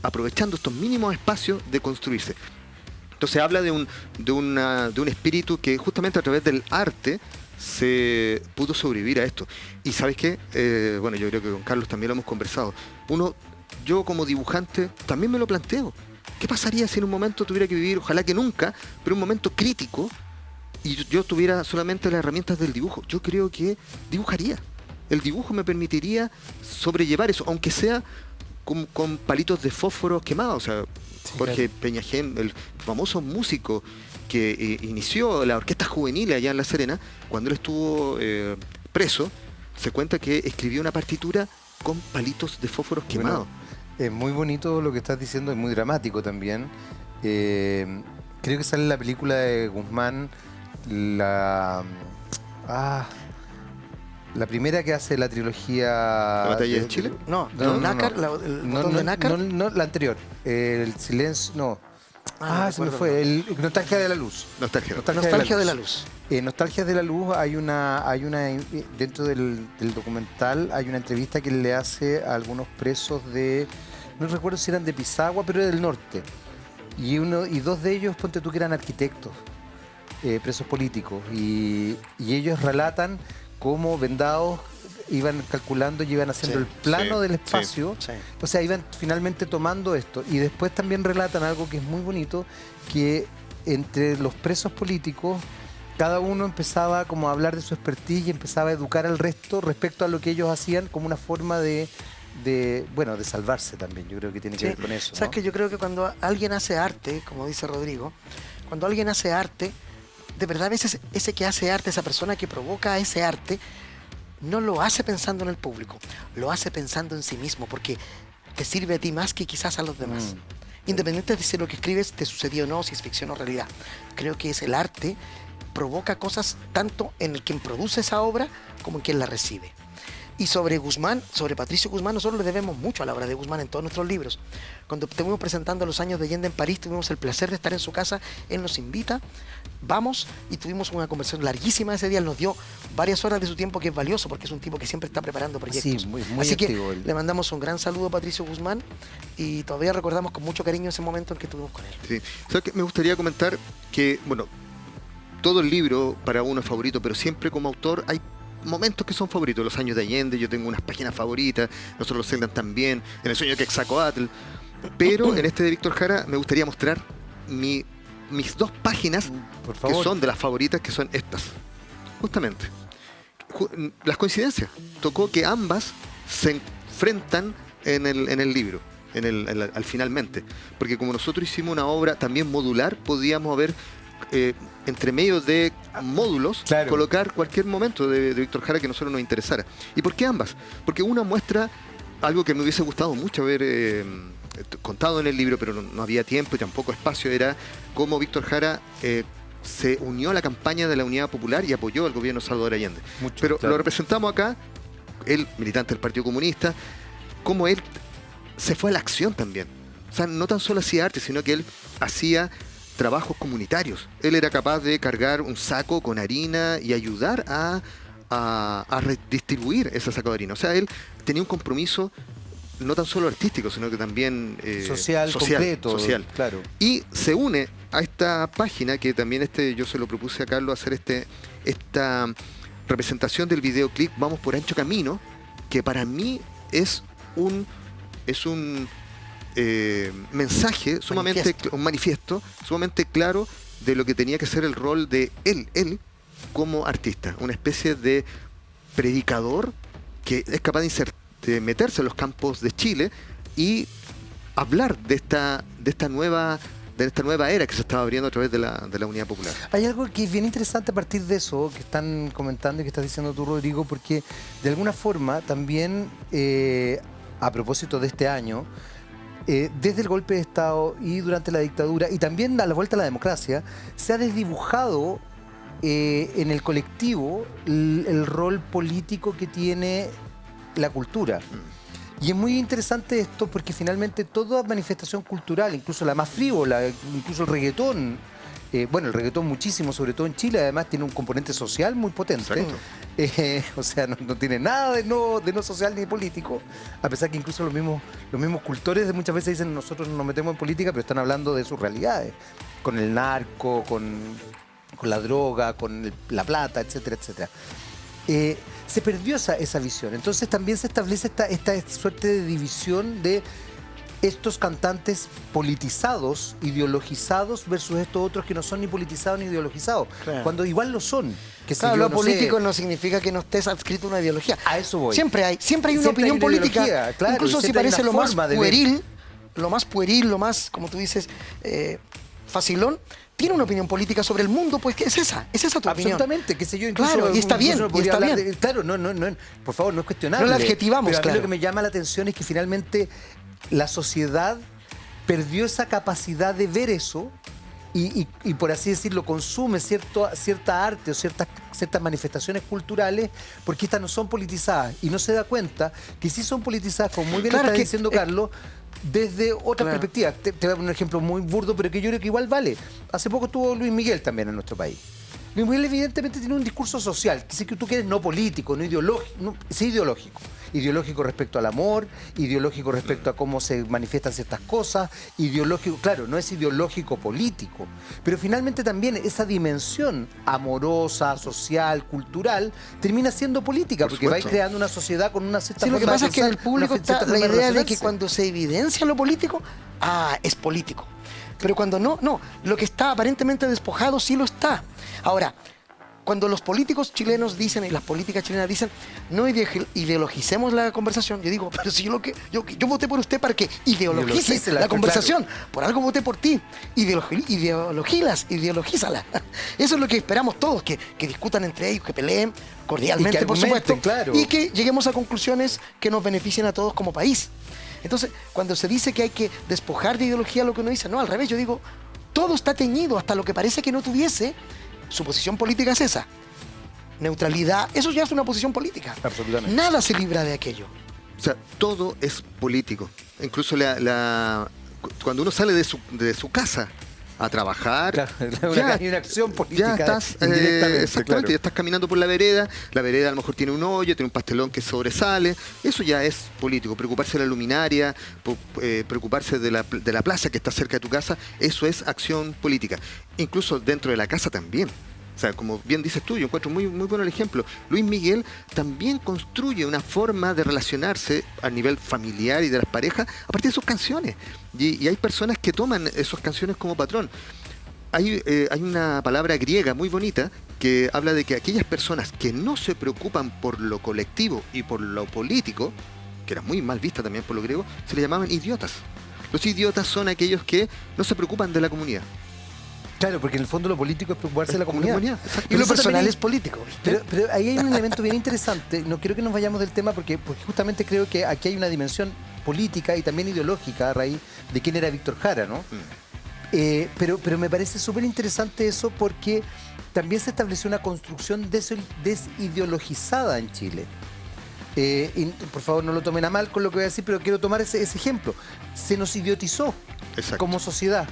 aprovechando estos mínimos espacios, de construirse. Entonces habla de un espíritu que justamente a través del arte se pudo sobrevivir a esto. Y ¿sabes qué? Bueno, yo creo que con Carlos también lo hemos conversado. Yo como dibujante también me lo planteo. ¿Qué pasaría si en un momento tuviera que vivir, ojalá que nunca, pero un momento crítico, y yo tuviera solamente las herramientas del dibujo? Yo creo que dibujaría. El dibujo me permitiría sobrellevar eso, aunque sea con palitos de fósforo quemados. O sea, sí, Jorge Peñagén, el famoso músico que inició la orquesta juvenil allá en La Serena, cuando él estuvo preso, se cuenta que escribió una partitura con palitos de fósforos quemados. Es muy bonito lo que estás diciendo, es muy dramático también. Creo que sale en la película de Guzmán, la primera que hace la trilogía... ¿La batalla de Chile? No, Nácar, el botón de Nácar. No, la anterior. El silencio, no. Se me fue. El Nostalgia de la Luz. Nostalgia de la Luz. Nostalgia de la Luz, hay una dentro del documental hay una entrevista que él le hace a algunos presos no recuerdo si eran de Pisagua, pero del norte. Y dos de ellos, ponte tú, que eran arquitectos, presos políticos. Y ellos relatan cómo vendados iban calculando y iban haciendo Sí, el plano sí, del espacio. sí. O sea, iban finalmente tomando esto. Y después también relatan algo que es muy bonito, que entre los presos políticos, cada uno empezaba como a hablar de su expertise y empezaba a educar al resto respecto a lo que ellos hacían como una forma de salvarse también. Yo creo que tiene que ver con eso, Sabes ¿no? que yo creo que cuando alguien hace arte, como dice Rodrigo, cuando alguien hace arte, de verdad a veces ese que hace arte, esa persona que provoca ese arte, no lo hace pensando en el público, lo hace pensando en sí mismo, porque te sirve a ti más que quizás a los demás. Independiente de si lo que escribes te sucedió o no, si es ficción o realidad. Creo que es el arte, provoca cosas tanto en el quien produce esa obra como en quien la recibe. Y sobre Guzmán, sobre Patricio Guzmán, nosotros le debemos mucho a la obra de Guzmán en todos nuestros libros. Cuando estuvimos presentando Los años de Allende en París, tuvimos el placer de estar en su casa, él nos invita, vamos y tuvimos una conversación larguísima ese día, él nos dio varias horas de su tiempo, que es valioso porque es un tipo que siempre está preparando proyectos. Sí, muy Así que activo él. le mandamos un gran saludo a Patricio Guzmán y todavía recordamos con mucho cariño ese momento en que estuvimos con él. Sí. ¿Sabes qué? Me gustaría comentar que, bueno, todo el libro para uno es favorito, pero siempre como autor hay momentos que son favoritos. Los años de Allende, yo tengo unas páginas favoritas, nosotros los Seldan también, en el sueño de Quetzalcóatl. Pero en este de Víctor Jara me gustaría mostrar mis dos páginas Por que favor. son de las favoritas, que son estas. Justamente. Las coincidencias. Tocó que ambas se enfrentan en el libro, al finalmente. Porque como nosotros hicimos una obra también modular, podíamos haber entre medio de módulos, Claro, colocar cualquier momento de Víctor Jara que a nosotros nos interesara. ¿Y por qué ambas? Porque una muestra algo que me hubiese gustado mucho haber contado en el libro, pero no había tiempo y tampoco espacio, era cómo Víctor Jara se unió a la campaña de la Unidad Popular y apoyó al gobierno de Salvador Allende. mucho, Pero claro. lo representamos acá, él, militante del Partido Comunista, cómo él se fue a la acción también. O sea, no tan solo hacía arte, sino que él hacía trabajos comunitarios. Él era capaz de cargar un saco con harina y ayudar a redistribuir ese saco de harina. O sea, él tenía un compromiso no tan solo artístico, sino que también social, completo, social. claro. Y se une a esta página que también yo se lo propuse a Carlos hacer esta representación del videoclip Vamos por Ancho Camino, que para mí es un mensaje sumamente, un manifiesto sumamente claro de lo que tenía que ser el rol de él como artista, una especie de predicador que es capaz de meterse en los campos de Chile y hablar de esta nueva era que se estaba abriendo a través de la Unidad Popular. Hay algo que es bien interesante a partir de eso que están comentando y que estás diciendo tú, Rodrigo, porque de alguna forma también, a propósito de este año, desde el golpe de Estado y durante la dictadura y también a la vuelta a la democracia, se ha desdibujado en el colectivo el rol político que tiene la cultura. Y es muy interesante esto porque finalmente toda manifestación cultural, incluso la más frívola, incluso el reggaetón, bueno, el reggaetón muchísimo, sobre todo en Chile, además tiene un componente social muy potente. O sea, no tiene nada de no social ni político, a pesar que incluso los mismos cultores muchas veces dicen nosotros no nos metemos en política, pero están hablando de sus realidades, con el narco, con la droga, con la plata, etcétera, etcétera. Se perdió esa visión. Entonces también se establece esta suerte de división de estos cantantes politizados, ideologizados, versus estos otros que no son ni politizados ni ideologizados. Claro. Cuando igual lo son. Que Claro, si yo, lo no político sé, no significa que no estés adscrito a una ideología. a eso voy. Siempre hay una Siempre opinión hay una política, ideología, claro, incluso y si siempre hay parece una lo más forma de pueril, lo más, como tú dices, facilón, tiene una opinión política sobre el mundo, pues que es esa tu opinión. Absolutamente, qué sé yo, incluso, Claro, y está bien, incluso podría y está hablar bien. claro, por favor, no es cuestionable. No la adjetivamos, pero a mí claro. lo que me llama la atención es que finalmente la sociedad perdió esa capacidad de ver eso y por así decirlo, consume cierta arte o ciertas manifestaciones culturales porque estas no son politizadas y no se da cuenta que sí son politizadas, como muy bien Claro, está que, diciendo Carlos, desde otra claro. perspectiva. Te voy a poner un ejemplo muy burdo, pero que yo creo que igual vale. Hace poco estuvo Luis Miguel también en nuestro país. Luis Miguel evidentemente tiene un discurso social, que tú quieres no político, no ideológico, sí ideológico. Ideológico respecto al amor, ideológico respecto a cómo se manifiestan ciertas cosas, ideológico, claro, no es ideológico político, pero finalmente también esa dimensión amorosa, social, cultural, termina siendo política, porque va creando una sociedad con una cierta lo que forma pasa de es que en el pensar, público una está cierta la forma de idea de que relacionarse. cuando se evidencia lo político, es político. Pero cuando no, lo que está aparentemente despojado sí lo está. Ahora, cuando los políticos chilenos dicen y las políticas chilenas dicen no ideologicemos la conversación, yo digo, pero si yo voté por usted para que ideologice la conversación, claro. Por algo voté por ti, ideologízala. Eso es lo que esperamos todos, que discutan entre ellos, que peleen cordialmente, que por supuesto, claro. Y que lleguemos a conclusiones que nos beneficien a todos como país. Entonces, cuando se dice que hay que despojar de ideología lo que uno dice, no, al revés, yo digo, todo está teñido, hasta lo que parece que no tuviese. Su posición política es esa. Neutralidad, eso ya es una posición política. Absolutamente. Nada se libra de aquello. O sea, todo es político. Incluso cuando uno sale de su casa a trabajar, claro, hay una acción política. Ya estás, indirectamente, exactamente, claro. ya estás caminando por la vereda a lo mejor tiene un hoyo, tiene un pastelón que sobresale, eso ya es político. Preocuparse de la luminaria, preocuparse de la plaza que está cerca de tu casa, eso es acción política. Incluso dentro de la casa también. O sea, como bien dices tú, yo encuentro muy, muy bueno el ejemplo. Luis Miguel también construye una forma de relacionarse a nivel familiar y de las parejas a partir de sus canciones. Y hay personas que toman esas canciones como patrón. Hay una palabra griega muy bonita que habla de que aquellas personas que no se preocupan por lo colectivo y por lo político, que era muy mal vista también por los griegos, se les llamaban idiotas. Los idiotas son aquellos que no se preocupan de la comunidad. Claro, porque en el fondo lo político es preocuparse de la comunidad. Y lo personal es político. Pero ahí hay un elemento bien interesante. No quiero que nos vayamos del tema porque justamente creo que aquí hay una dimensión política y también ideológica a raíz de quién era Víctor Jara, ¿no? Pero me parece súper interesante eso porque también se estableció una construcción desideologizada en Chile. Y por favor no lo tomen a mal con lo que voy a decir, pero quiero tomar ese ejemplo. Se nos idiotizó como sociedad.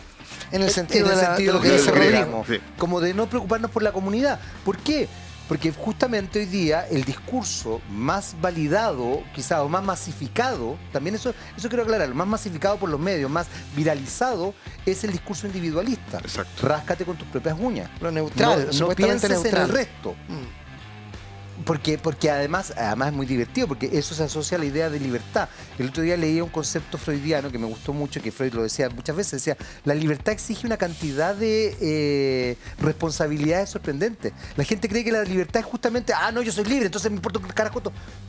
En el sentido de lo que dice dice Rodrigo, como de no preocuparnos por la comunidad. ¿Por qué? Porque justamente hoy día el discurso más validado, quizás, o más masificado, también eso quiero aclarar, más masificado por los medios, más viralizado, es el discurso individualista. Exacto. Ráscate con tus propias uñas. Lo neutral, no pienses neutral. en el resto. Porque además es muy divertido, porque eso se asocia a la idea de libertad. El otro día leía un concepto freudiano que me gustó mucho, que Freud lo decía muchas veces, decía, la libertad exige una cantidad de responsabilidades sorprendentes. La gente cree que la libertad es justamente, no, yo soy libre, entonces me importa un carajo.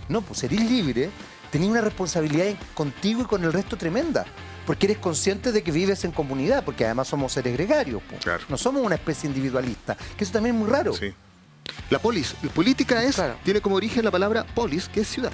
No, pues eres libre, tenés una responsabilidad contigo y con el resto tremenda. Porque eres consciente de que vives en comunidad, porque además somos seres gregarios. Pues. Claro. No somos una especie individualista, que eso también es muy raro. Sí. La política tiene como origen la palabra polis, que es ciudad.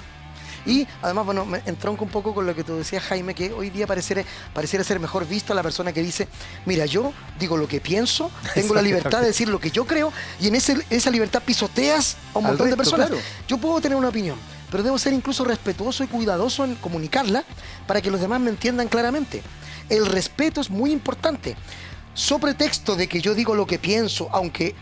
Y además, bueno, me entronco un poco con lo que tú decías, Jaime, que hoy día pareciera ser mejor visto a la persona que dice, mira, yo digo lo que pienso, tengo la libertad de decir lo que yo creo, y en esa libertad pisoteas a un montón de personas. Claro. Yo puedo tener una opinión, pero debo ser incluso respetuoso y cuidadoso en comunicarla para que los demás me entiendan claramente. El respeto es muy importante. So pretexto de que yo digo lo que pienso, aunque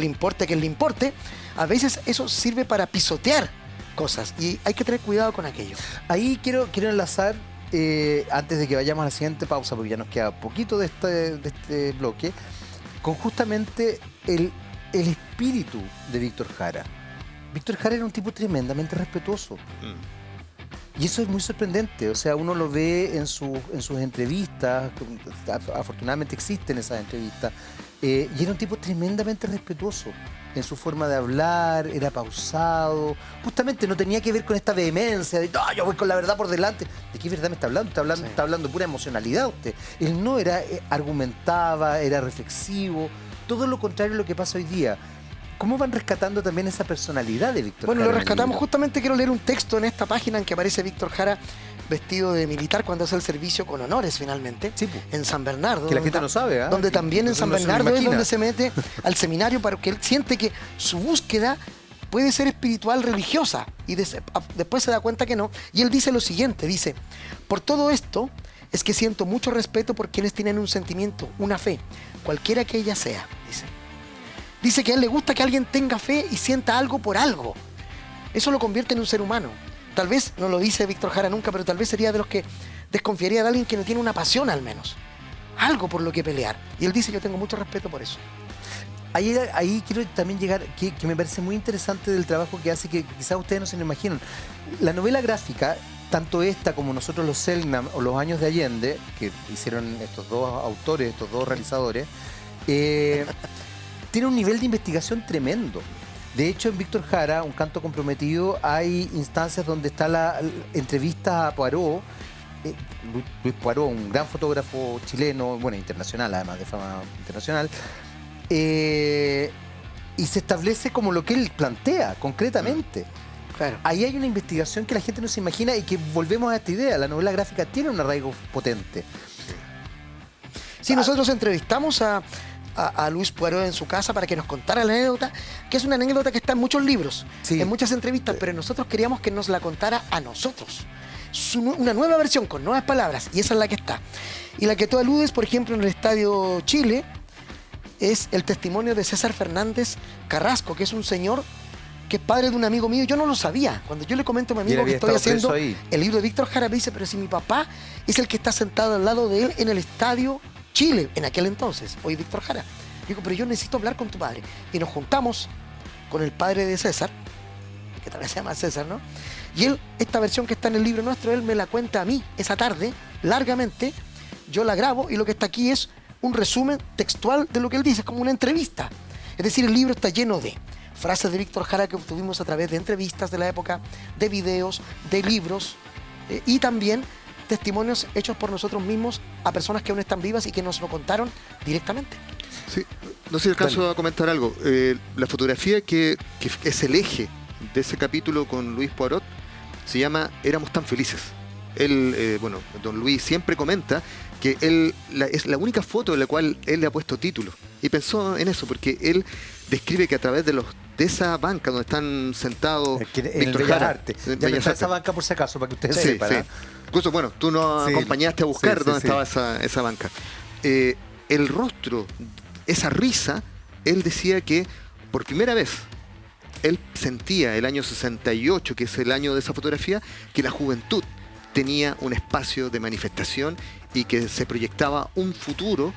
le importe a quien le importe, a veces eso sirve para pisotear cosas y hay que tener cuidado con aquello. Ahí quiero enlazar, antes de que vayamos a la siguiente pausa, porque ya nos queda poquito de este bloque, con justamente el espíritu de Víctor Jara. Víctor Jara era un tipo tremendamente respetuoso. Y eso es muy sorprendente, o sea, uno lo ve en sus entrevistas, afortunadamente existen esas entrevistas, y era un tipo tremendamente respetuoso en su forma de hablar, era pausado, justamente no tenía que ver con esta vehemencia de yo voy con la verdad por delante. ¿De qué verdad me está hablando? Está hablando pura emocionalidad usted. Él no era, argumentaba, era reflexivo, todo lo contrario a lo que pasa hoy día. ¿Cómo van rescatando también esa personalidad de Víctor Jara? Bueno, lo rescatamos justamente, quiero leer un texto en esta página en que aparece Víctor Jara vestido de militar cuando hace el servicio con honores finalmente, en San Bernardo. Que la gente no sabe, ¿eh? Donde también en San Bernardo es donde se mete al seminario para que él siente que su búsqueda puede ser espiritual, religiosa, y después se da cuenta que no. Y él dice lo siguiente, dice, por todo esto es que siento mucho respeto por quienes tienen un sentimiento, una fe, cualquiera que ella sea, dice. Dice que a él le gusta que alguien tenga fe y sienta algo por algo. Eso lo convierte en un ser humano. Tal vez, no lo dice Víctor Jara nunca, pero tal vez sería de los que desconfiaría de alguien que no tiene una pasión al menos. Algo por lo que pelear. Y él dice, yo tengo mucho respeto por eso. Ahí quiero también llegar, que me parece muy interesante del trabajo que hace, que quizás ustedes no se lo imaginan. La novela gráfica, tanto esta como nosotros los Selknam o Los Años de Allende, que hicieron estos dos autores, estos dos realizadores, tiene un nivel de investigación tremendo. De hecho, en Víctor Jara, Un canto comprometido, hay instancias donde está la entrevista a Poirot. Luis Poirot, un gran fotógrafo chileno, bueno, internacional, además de fama internacional, y se establece como lo que él plantea concretamente. Claro. Ahí hay una investigación que la gente no se imagina y que volvemos a esta idea. La novela gráfica tiene un arraigo potente. Sí, nosotros entrevistamos a Luis Poirot en su casa para que nos contara la anécdota, que es una anécdota que está en muchos libros, sí, en muchas entrevistas, pero nosotros queríamos que nos la contara a nosotros. Una nueva versión con nuevas palabras, y esa es la que está. Y la que tú aludes, por ejemplo, en el Estadio Chile, es el testimonio de César Fernández Carrasco, que es un señor que es padre de un amigo mío. Yo no lo sabía. Cuando yo le comento a mi amigo que estoy haciendo el libro de Víctor Jara, me dice, pero si mi papá es el que está sentado al lado de él en el Estadio Chile, en aquel entonces, hoy Víctor Jara. Digo, pero yo necesito hablar con tu padre. Y nos juntamos con el padre de César, que también se llama César, ¿no? Y él, esta versión que está en el libro nuestro, él me la cuenta a mí esa tarde, largamente. Yo la grabo y lo que está aquí es un resumen textual de lo que él dice, es como una entrevista. Es decir, el libro está lleno de frases de Víctor Jara que obtuvimos a través de entrevistas de la época, de videos, de libros y también testimonios hechos por nosotros mismos a personas que aún están vivas y que nos lo contaron directamente. Sí, no sé si alcanzo a comentar algo. La fotografía que es el eje de ese capítulo con Luis Poirot se llama Éramos tan felices. Él, bueno, don Luis siempre comenta que es la única foto en la cual él le ha puesto título. Y pensó en eso, porque él describe que a través de esa banca donde están sentados Víctor Jara. Ya no está esa banca por si acaso, para que ustedes sepan. Sí. Incluso, bueno, tú nos acompañaste a buscar dónde estaba esa banca. El rostro, esa risa, él decía que por primera vez él sentía el año 68, que es el año de esa fotografía, que la juventud tenía un espacio de manifestación y que se proyectaba un futuro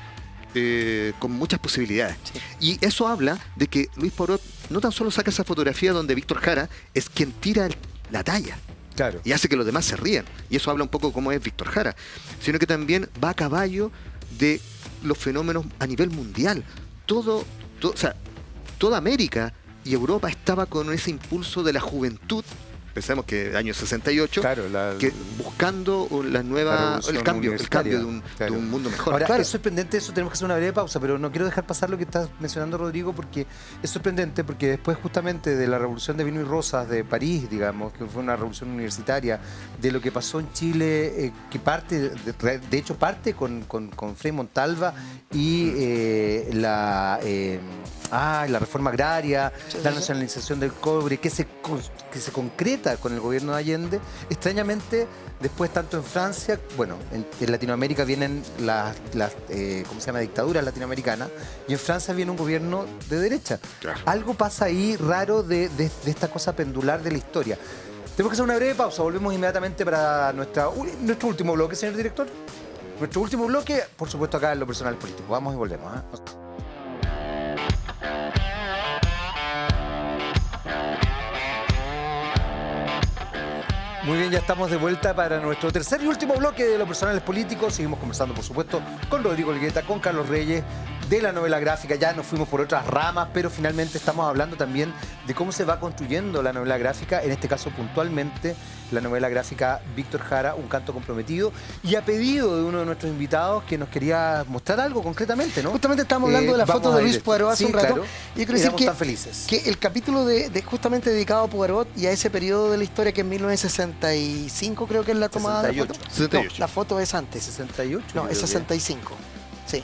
con muchas posibilidades. Sí. Y eso habla de que Luis Poirot no tan solo saca esa fotografía donde Víctor Jara es quien tira la talla. Claro. Y hace que los demás se rían. Y eso habla un poco de cómo es Víctor Jara. Sino que también va a caballo de los fenómenos a nivel mundial. O sea, toda América y Europa estaba con ese impulso de la juventud. Pensamos que año 68, claro, buscando el cambio de un mundo mejor. Ahora, claro, es sorprendente eso, tenemos que hacer una breve pausa, pero no quiero dejar pasar lo que estás mencionando, Rodrigo, porque es sorprendente, porque después justamente de la revolución de vino y rosas de París, digamos, que fue una revolución universitaria, de lo que pasó en Chile, que parte, de hecho parte con Frei Montalva y la reforma agraria, la nacionalización del cobre, que se concreta con el gobierno de Allende. Extrañamente, después tanto en Francia, bueno, en Latinoamérica vienen las ¿cómo se llama? Dictaduras latinoamericanas, y en Francia viene un gobierno de derecha. Claro. Algo pasa ahí raro de esta cosa pendular de la historia. Tenemos que hacer una breve pausa, volvemos inmediatamente para nuestro último bloque, señor director. Nuestro último bloque, por supuesto, acá en Lo Personal Político. Vamos y volvemos, ¿eh? Muy bien, ya estamos de vuelta para nuestro tercer y último bloque de Lo Personal Político. Seguimos conversando, por supuesto, con Rodrigo Olgueta, con Carlos Reyes, de la novela gráfica. Ya nos fuimos por otras ramas, pero finalmente estamos hablando también de cómo se va construyendo la novela gráfica, en este caso puntualmente la novela gráfica Víctor Jara, Un canto comprometido, y a pedido de uno de nuestros invitados que nos quería mostrar algo concretamente, ¿no? Justamente estamos hablando de la foto de Luis Poirot hace un rato. Claro. Y yo quiero decir tan felices. Que el capítulo justamente dedicado a Poirot y a ese periodo de la historia, que en 1965 creo que es la tomada 68. de la foto. 68. No, la foto es antes. 68. No, es 65. Sí.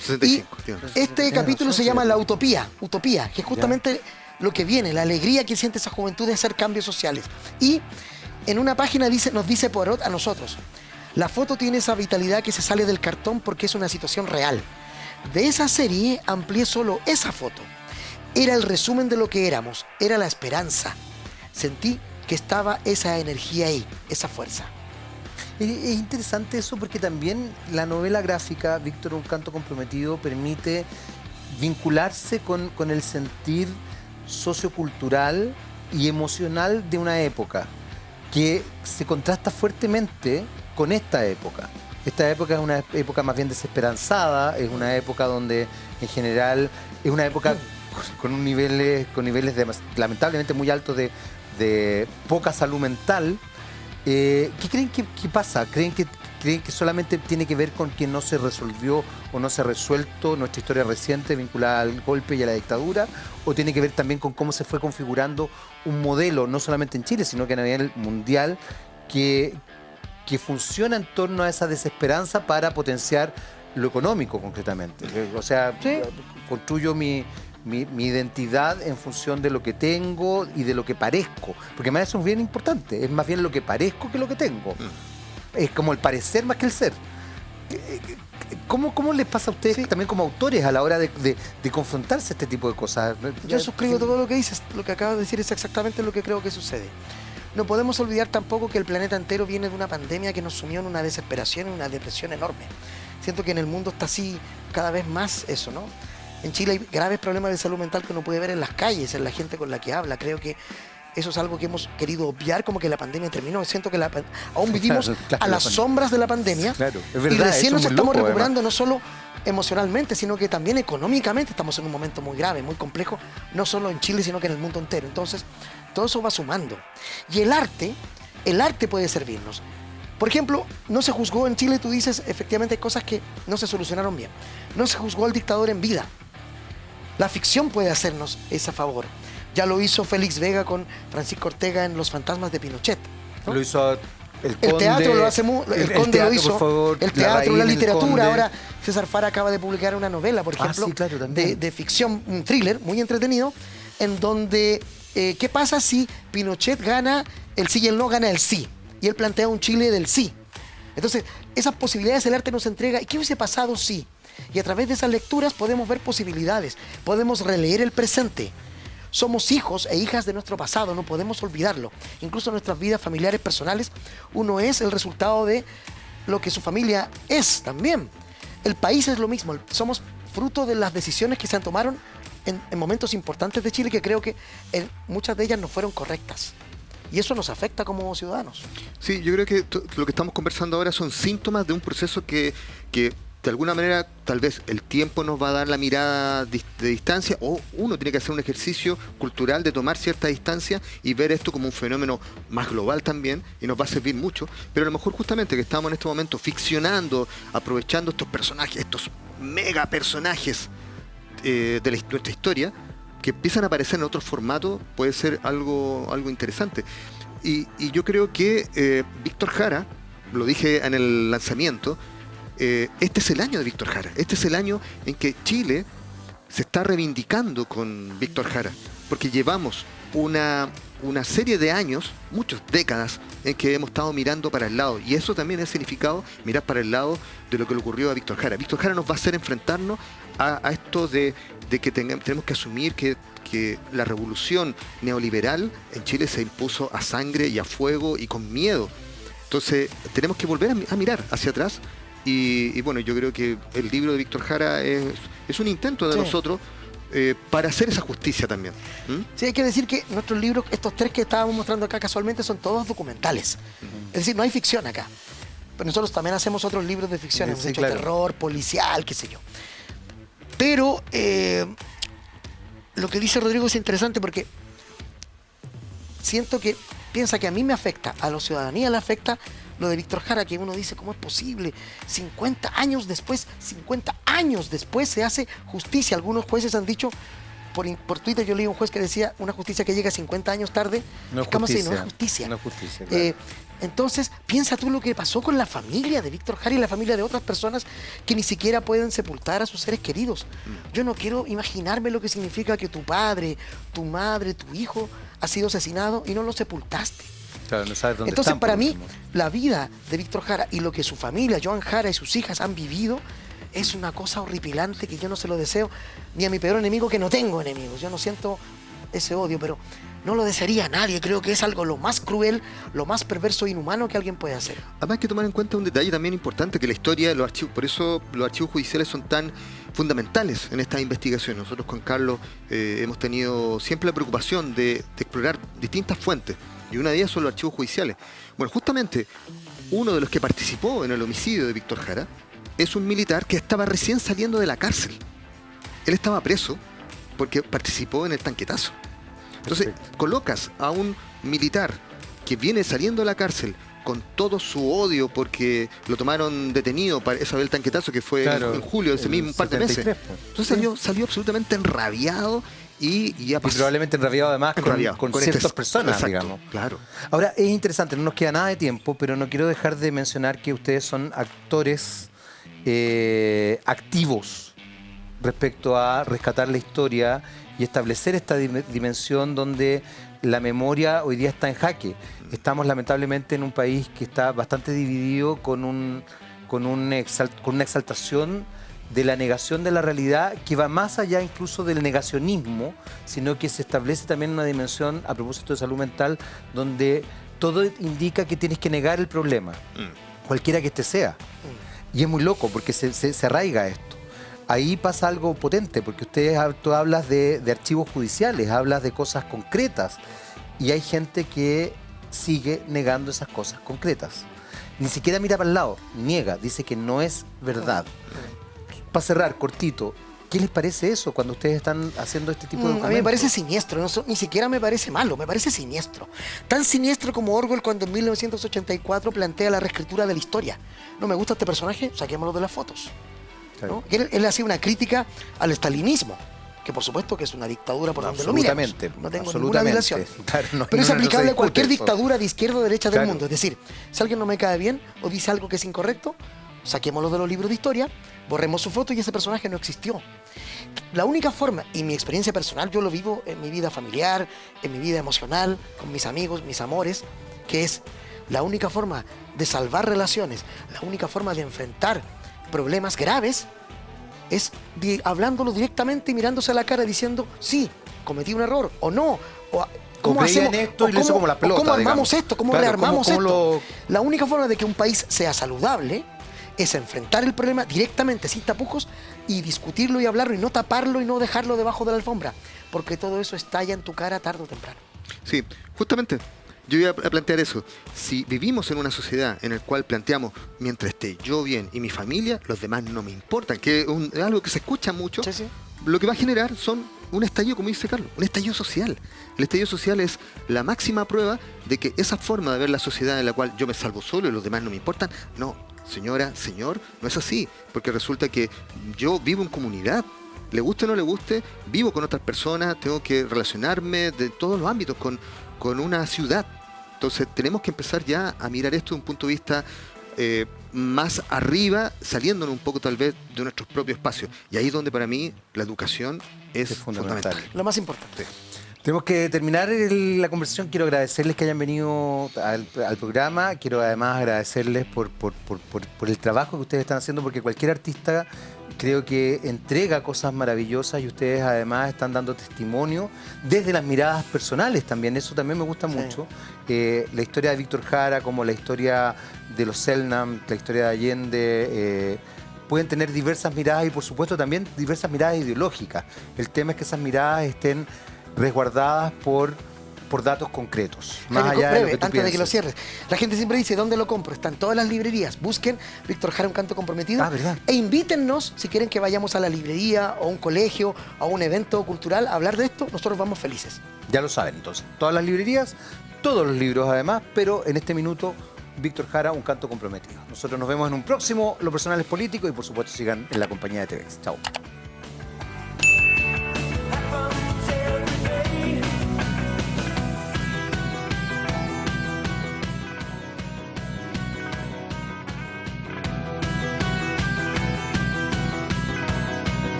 65. Y este capítulo se llama La Utopía, que es justamente lo que viene, la alegría que siente esa juventud de hacer cambios sociales. Y en una página nos dice Poirot a nosotros: la foto tiene esa vitalidad que se sale del cartón porque es una situación real. De esa serie amplié solo esa foto. era el resumen de lo que éramos, era la esperanza. Sentí que estaba esa energía ahí, esa fuerza. Es interesante eso porque también la novela gráfica, Víctor, un canto comprometido, permite vincularse con el sentir sociocultural y emocional de una época que se contrasta fuertemente con esta época. Esta época es una época más bien desesperanzada, es una época donde en general es una época con niveles lamentablemente muy altos de poca salud mental. ¿Qué creen que pasa? ¿Creen que solamente tiene que ver con que no se resolvió o no se ha resuelto nuestra historia reciente vinculada al golpe y a la dictadura? ¿O tiene que ver también con cómo se fue configurando un modelo, no solamente en Chile, sino que a nivel mundial, que funciona en torno a esa desesperanza para potenciar lo económico concretamente? O sea, ¿sí? Construyo mi identidad en función de lo que tengo y de lo que parezco. Porque además eso es bien importante. Es más bien lo que parezco que lo que tengo. Es como el parecer más que el ser. ¿Cómo les pasa a ustedes también como autores a la hora de confrontarse a este tipo de cosas? Yo suscribo todo lo que dices. Lo que acabas de decir es exactamente lo que creo que sucede. No podemos olvidar tampoco que el planeta entero viene de una pandemia que nos sumió en una desesperación y una depresión enorme. Siento que en el mundo está así cada vez más eso, ¿no? En Chile hay graves problemas de salud mental que uno puede ver en las calles, en la gente con la que habla. Creo que eso es algo que hemos querido obviar, como que la pandemia terminó. Siento que aún vivimos a las sombras de la pandemia. Claro, es verdad, y recién nos estamos recuperando, además. No solo emocionalmente, sino que también económicamente estamos en un momento muy grave, muy complejo, no solo en Chile, sino que en el mundo entero. Entonces, todo eso va sumando. Y el arte puede servirnos. Por ejemplo, no se juzgó en Chile, tú dices, efectivamente hay cosas que no se solucionaron bien. No se juzgó al dictador en vida. La ficción puede hacernos ese favor. Ya lo hizo Félix Vega con Francisco Ortega en Los fantasmas de Pinochet, ¿no? Lo hizo el Conde. El teatro lo hace el Conde teatro, lo hizo. Por favor, el teatro, la literatura. Conde. Ahora César Fara acaba de publicar una novela, por ejemplo, sí, claro, de ficción, un thriller muy entretenido, en donde ¿qué pasa si Pinochet gana el sí y el no gana el sí? Y él plantea un Chile del sí. Entonces, esas posibilidades el arte nos entrega. ¿Y qué hubiese pasado si? Y a través de esas lecturas podemos ver posibilidades, podemos releer el presente. Somos hijos e hijas de nuestro pasado, no podemos olvidarlo. Incluso en nuestras vidas familiares, personales, uno es el resultado de lo que su familia es también. El país es lo mismo, somos fruto de las decisiones que se tomaron en momentos importantes de Chile, que creo que muchas de ellas no fueron correctas. Y eso nos afecta como ciudadanos. Sí, yo creo que lo que estamos conversando ahora son síntomas de un proceso que de alguna manera tal vez el tiempo nos va a dar la mirada de distancia, o uno tiene que hacer un ejercicio cultural de tomar cierta distancia y ver esto como un fenómeno más global también, y nos va a servir mucho. Pero a lo mejor justamente que estamos en este momento ficcionando, aprovechando estos personajes, estos mega personajes de nuestra historia, que empiezan a aparecer en otros formatos, puede ser algo interesante. Y yo creo que Víctor Jara, lo dije en el lanzamiento, este es el año de Víctor Jara. Este es el año en que Chile se está reivindicando con Víctor Jara, porque llevamos una serie de años, muchas décadas, en que hemos estado mirando para el lado, y eso también ha significado mirar para el lado de lo que le ocurrió a Víctor Jara. Víctor Jara nos va a hacer enfrentarnos a esto de que tenemos que asumir que la revolución neoliberal en Chile se impuso a sangre y a fuego y con miedo. Entonces tenemos que volver a mirar hacia atrás. Y bueno, yo creo que el libro de Víctor Jara es un intento de nosotros para hacer esa justicia también. Sí, hay que decir que nuestros libros, estos tres que estábamos mostrando acá casualmente, son todos documentales. Es decir, no hay ficción acá. Pero nosotros también hacemos otros libros de ficción, hemos hecho terror, policial, qué sé yo. Pero lo que dice Rodrigo es interesante porque siento que piensa que a mí me afecta, a la ciudadanía le afecta lo de Víctor Jara, que uno dice, ¿cómo es posible? 50 años después se hace justicia. Algunos jueces han dicho, por Twitter yo leí un juez que decía, una justicia que llega 50 años tarde, no es justicia. No es justicia. No es justicia, claro. Entonces, piensa tú lo que pasó con la familia de Víctor Jara y la familia de otras personas que ni siquiera pueden sepultar a sus seres queridos. Yo no quiero imaginarme lo que significa que tu padre, tu madre, tu hijo ha sido asesinado y no lo sepultaste. Claro, no sabes dónde Entonces, están, para mí, la vida de Víctor Jara y lo que su familia, Joan Jara y sus hijas han vivido, es una cosa horripilante que yo no se lo deseo ni a mi peor enemigo, que no tengo enemigos. Yo no siento ese odio, pero no lo desearía a nadie. Creo que es algo lo más cruel, lo más perverso e inhumano que alguien puede hacer. Además hay que tomar en cuenta un detalle también importante, que la historia de los archivos, por eso los archivos judiciales son tan fundamentales en estas investigaciones. Nosotros con Carlos hemos tenido siempre la preocupación de explorar distintas fuentes, y una de ellas son los archivos judiciales. Bueno, justamente uno de los que participó en el homicidio de Víctor Jara es un militar que estaba recién saliendo de la cárcel. Él estaba preso porque participó en el tanquetazo. Entonces, colocas a un militar que viene saliendo de la cárcel con todo su odio porque lo tomaron detenido para esa vez el tanquetazo que fue en julio de ese mismo par de meses. Entonces salió absolutamente enrabiado y probablemente enrabiado además con ciertas personas, exacto, digamos. Claro. Ahora, es interesante, no nos queda nada de tiempo, pero no quiero dejar de mencionar que ustedes son actores activos respecto a rescatar la historia y establecer esta dimensión donde la memoria hoy día está en jaque. Estamos lamentablemente en un país que está bastante dividido con una exaltación de la negación de la realidad que va más allá incluso del negacionismo, sino que se establece también una dimensión, a propósito de salud mental, donde todo indica que tienes que negar el problema, cualquiera que este sea. Y es muy loco porque se arraiga esto. Ahí pasa algo potente, porque tú hablas de archivos judiciales, hablas de cosas concretas, y hay gente que sigue negando esas cosas concretas. Ni siquiera mira para el lado, niega, dice que no es verdad. Para cerrar, cortito, ¿qué les parece eso cuando ustedes están haciendo este tipo de documentos? A mí me parece siniestro, ni siquiera me parece malo, me parece siniestro. Tan siniestro como Orwell cuando en 1984 plantea la reescritura de la historia. No me gusta este personaje, saquémoslo de las fotos. ¿No? Él hacía una crítica al estalinismo, que por supuesto que es una dictadura por donde lo miremos. No tengo ninguna dilación. Claro, pero es aplicable a cualquier dictadura de izquierda o derecha del mundo. Es decir, si alguien no me cae bien o dice algo que es incorrecto, saquémoslo de los libros de historia, borremos su foto y ese personaje no existió. La única forma, y mi experiencia personal, yo lo vivo en mi vida familiar, en mi vida emocional, con mis amigos, mis amores, que es la única forma de salvar relaciones, la única forma de enfrentar problemas graves, es hablándolo directamente y mirándose a la cara diciendo, sí, cometí un error, o no, o ¿cómo hacemos esto? ¿Cómo armamos esto? ¿Cómo rearmamos esto? La única forma de que un país sea saludable es enfrentar el problema directamente, sin tapujos, y discutirlo y hablarlo, y no taparlo y no dejarlo debajo de la alfombra, porque todo eso estalla en tu cara tarde o temprano. Sí, justamente. Yo iba a plantear eso. Si vivimos en una sociedad en la cual planteamos, mientras esté yo bien y mi familia, los demás no me importan, que es algo que se escucha mucho, sí. Lo que va a generar son un estallido, como dice Carlos, un estallido social. El estallido social es la máxima prueba de que esa forma de ver la sociedad en la cual yo me salvo solo y los demás no me importan, no, señora, señor, no es así, porque resulta que yo vivo en comunidad. Le guste o no le guste, vivo con otras personas, tengo que relacionarme de todos los ámbitos con una ciudad. Entonces tenemos que empezar ya a mirar esto de un punto de vista más arriba, saliéndonos un poco tal vez de nuestros propios espacios. Y ahí es donde para mí la educación es fundamental. Lo más importante. Tenemos que terminar la conversación. Quiero agradecerles que hayan venido al programa. Quiero además agradecerles por el trabajo que ustedes están haciendo, porque cualquier artista creo que entrega cosas maravillosas y ustedes además están dando testimonio desde las miradas personales también. Eso también me gusta mucho. La historia de Víctor Jara, como la historia de los Selknam, la historia de Allende, pueden tener diversas miradas y por supuesto también diversas miradas ideológicas. El tema es que esas miradas estén resguardadas por datos concretos. Más allá de lo que tú antes pienses. de que lo cierres. La gente siempre dice, ¿dónde lo compro? Está en todas las librerías. Busquen Víctor Jara, un canto comprometido. ¿Verdad? E invítennos, si quieren que vayamos a la librería, o a un colegio, o a un evento cultural a hablar de esto, nosotros vamos felices. Ya lo saben, entonces. Todas las librerías, todos los libros además, pero en este minuto, Víctor Jara, un canto comprometido. Nosotros nos vemos en un próximo Lo Personal es Político y por supuesto sigan en la compañía de TVX. Chao.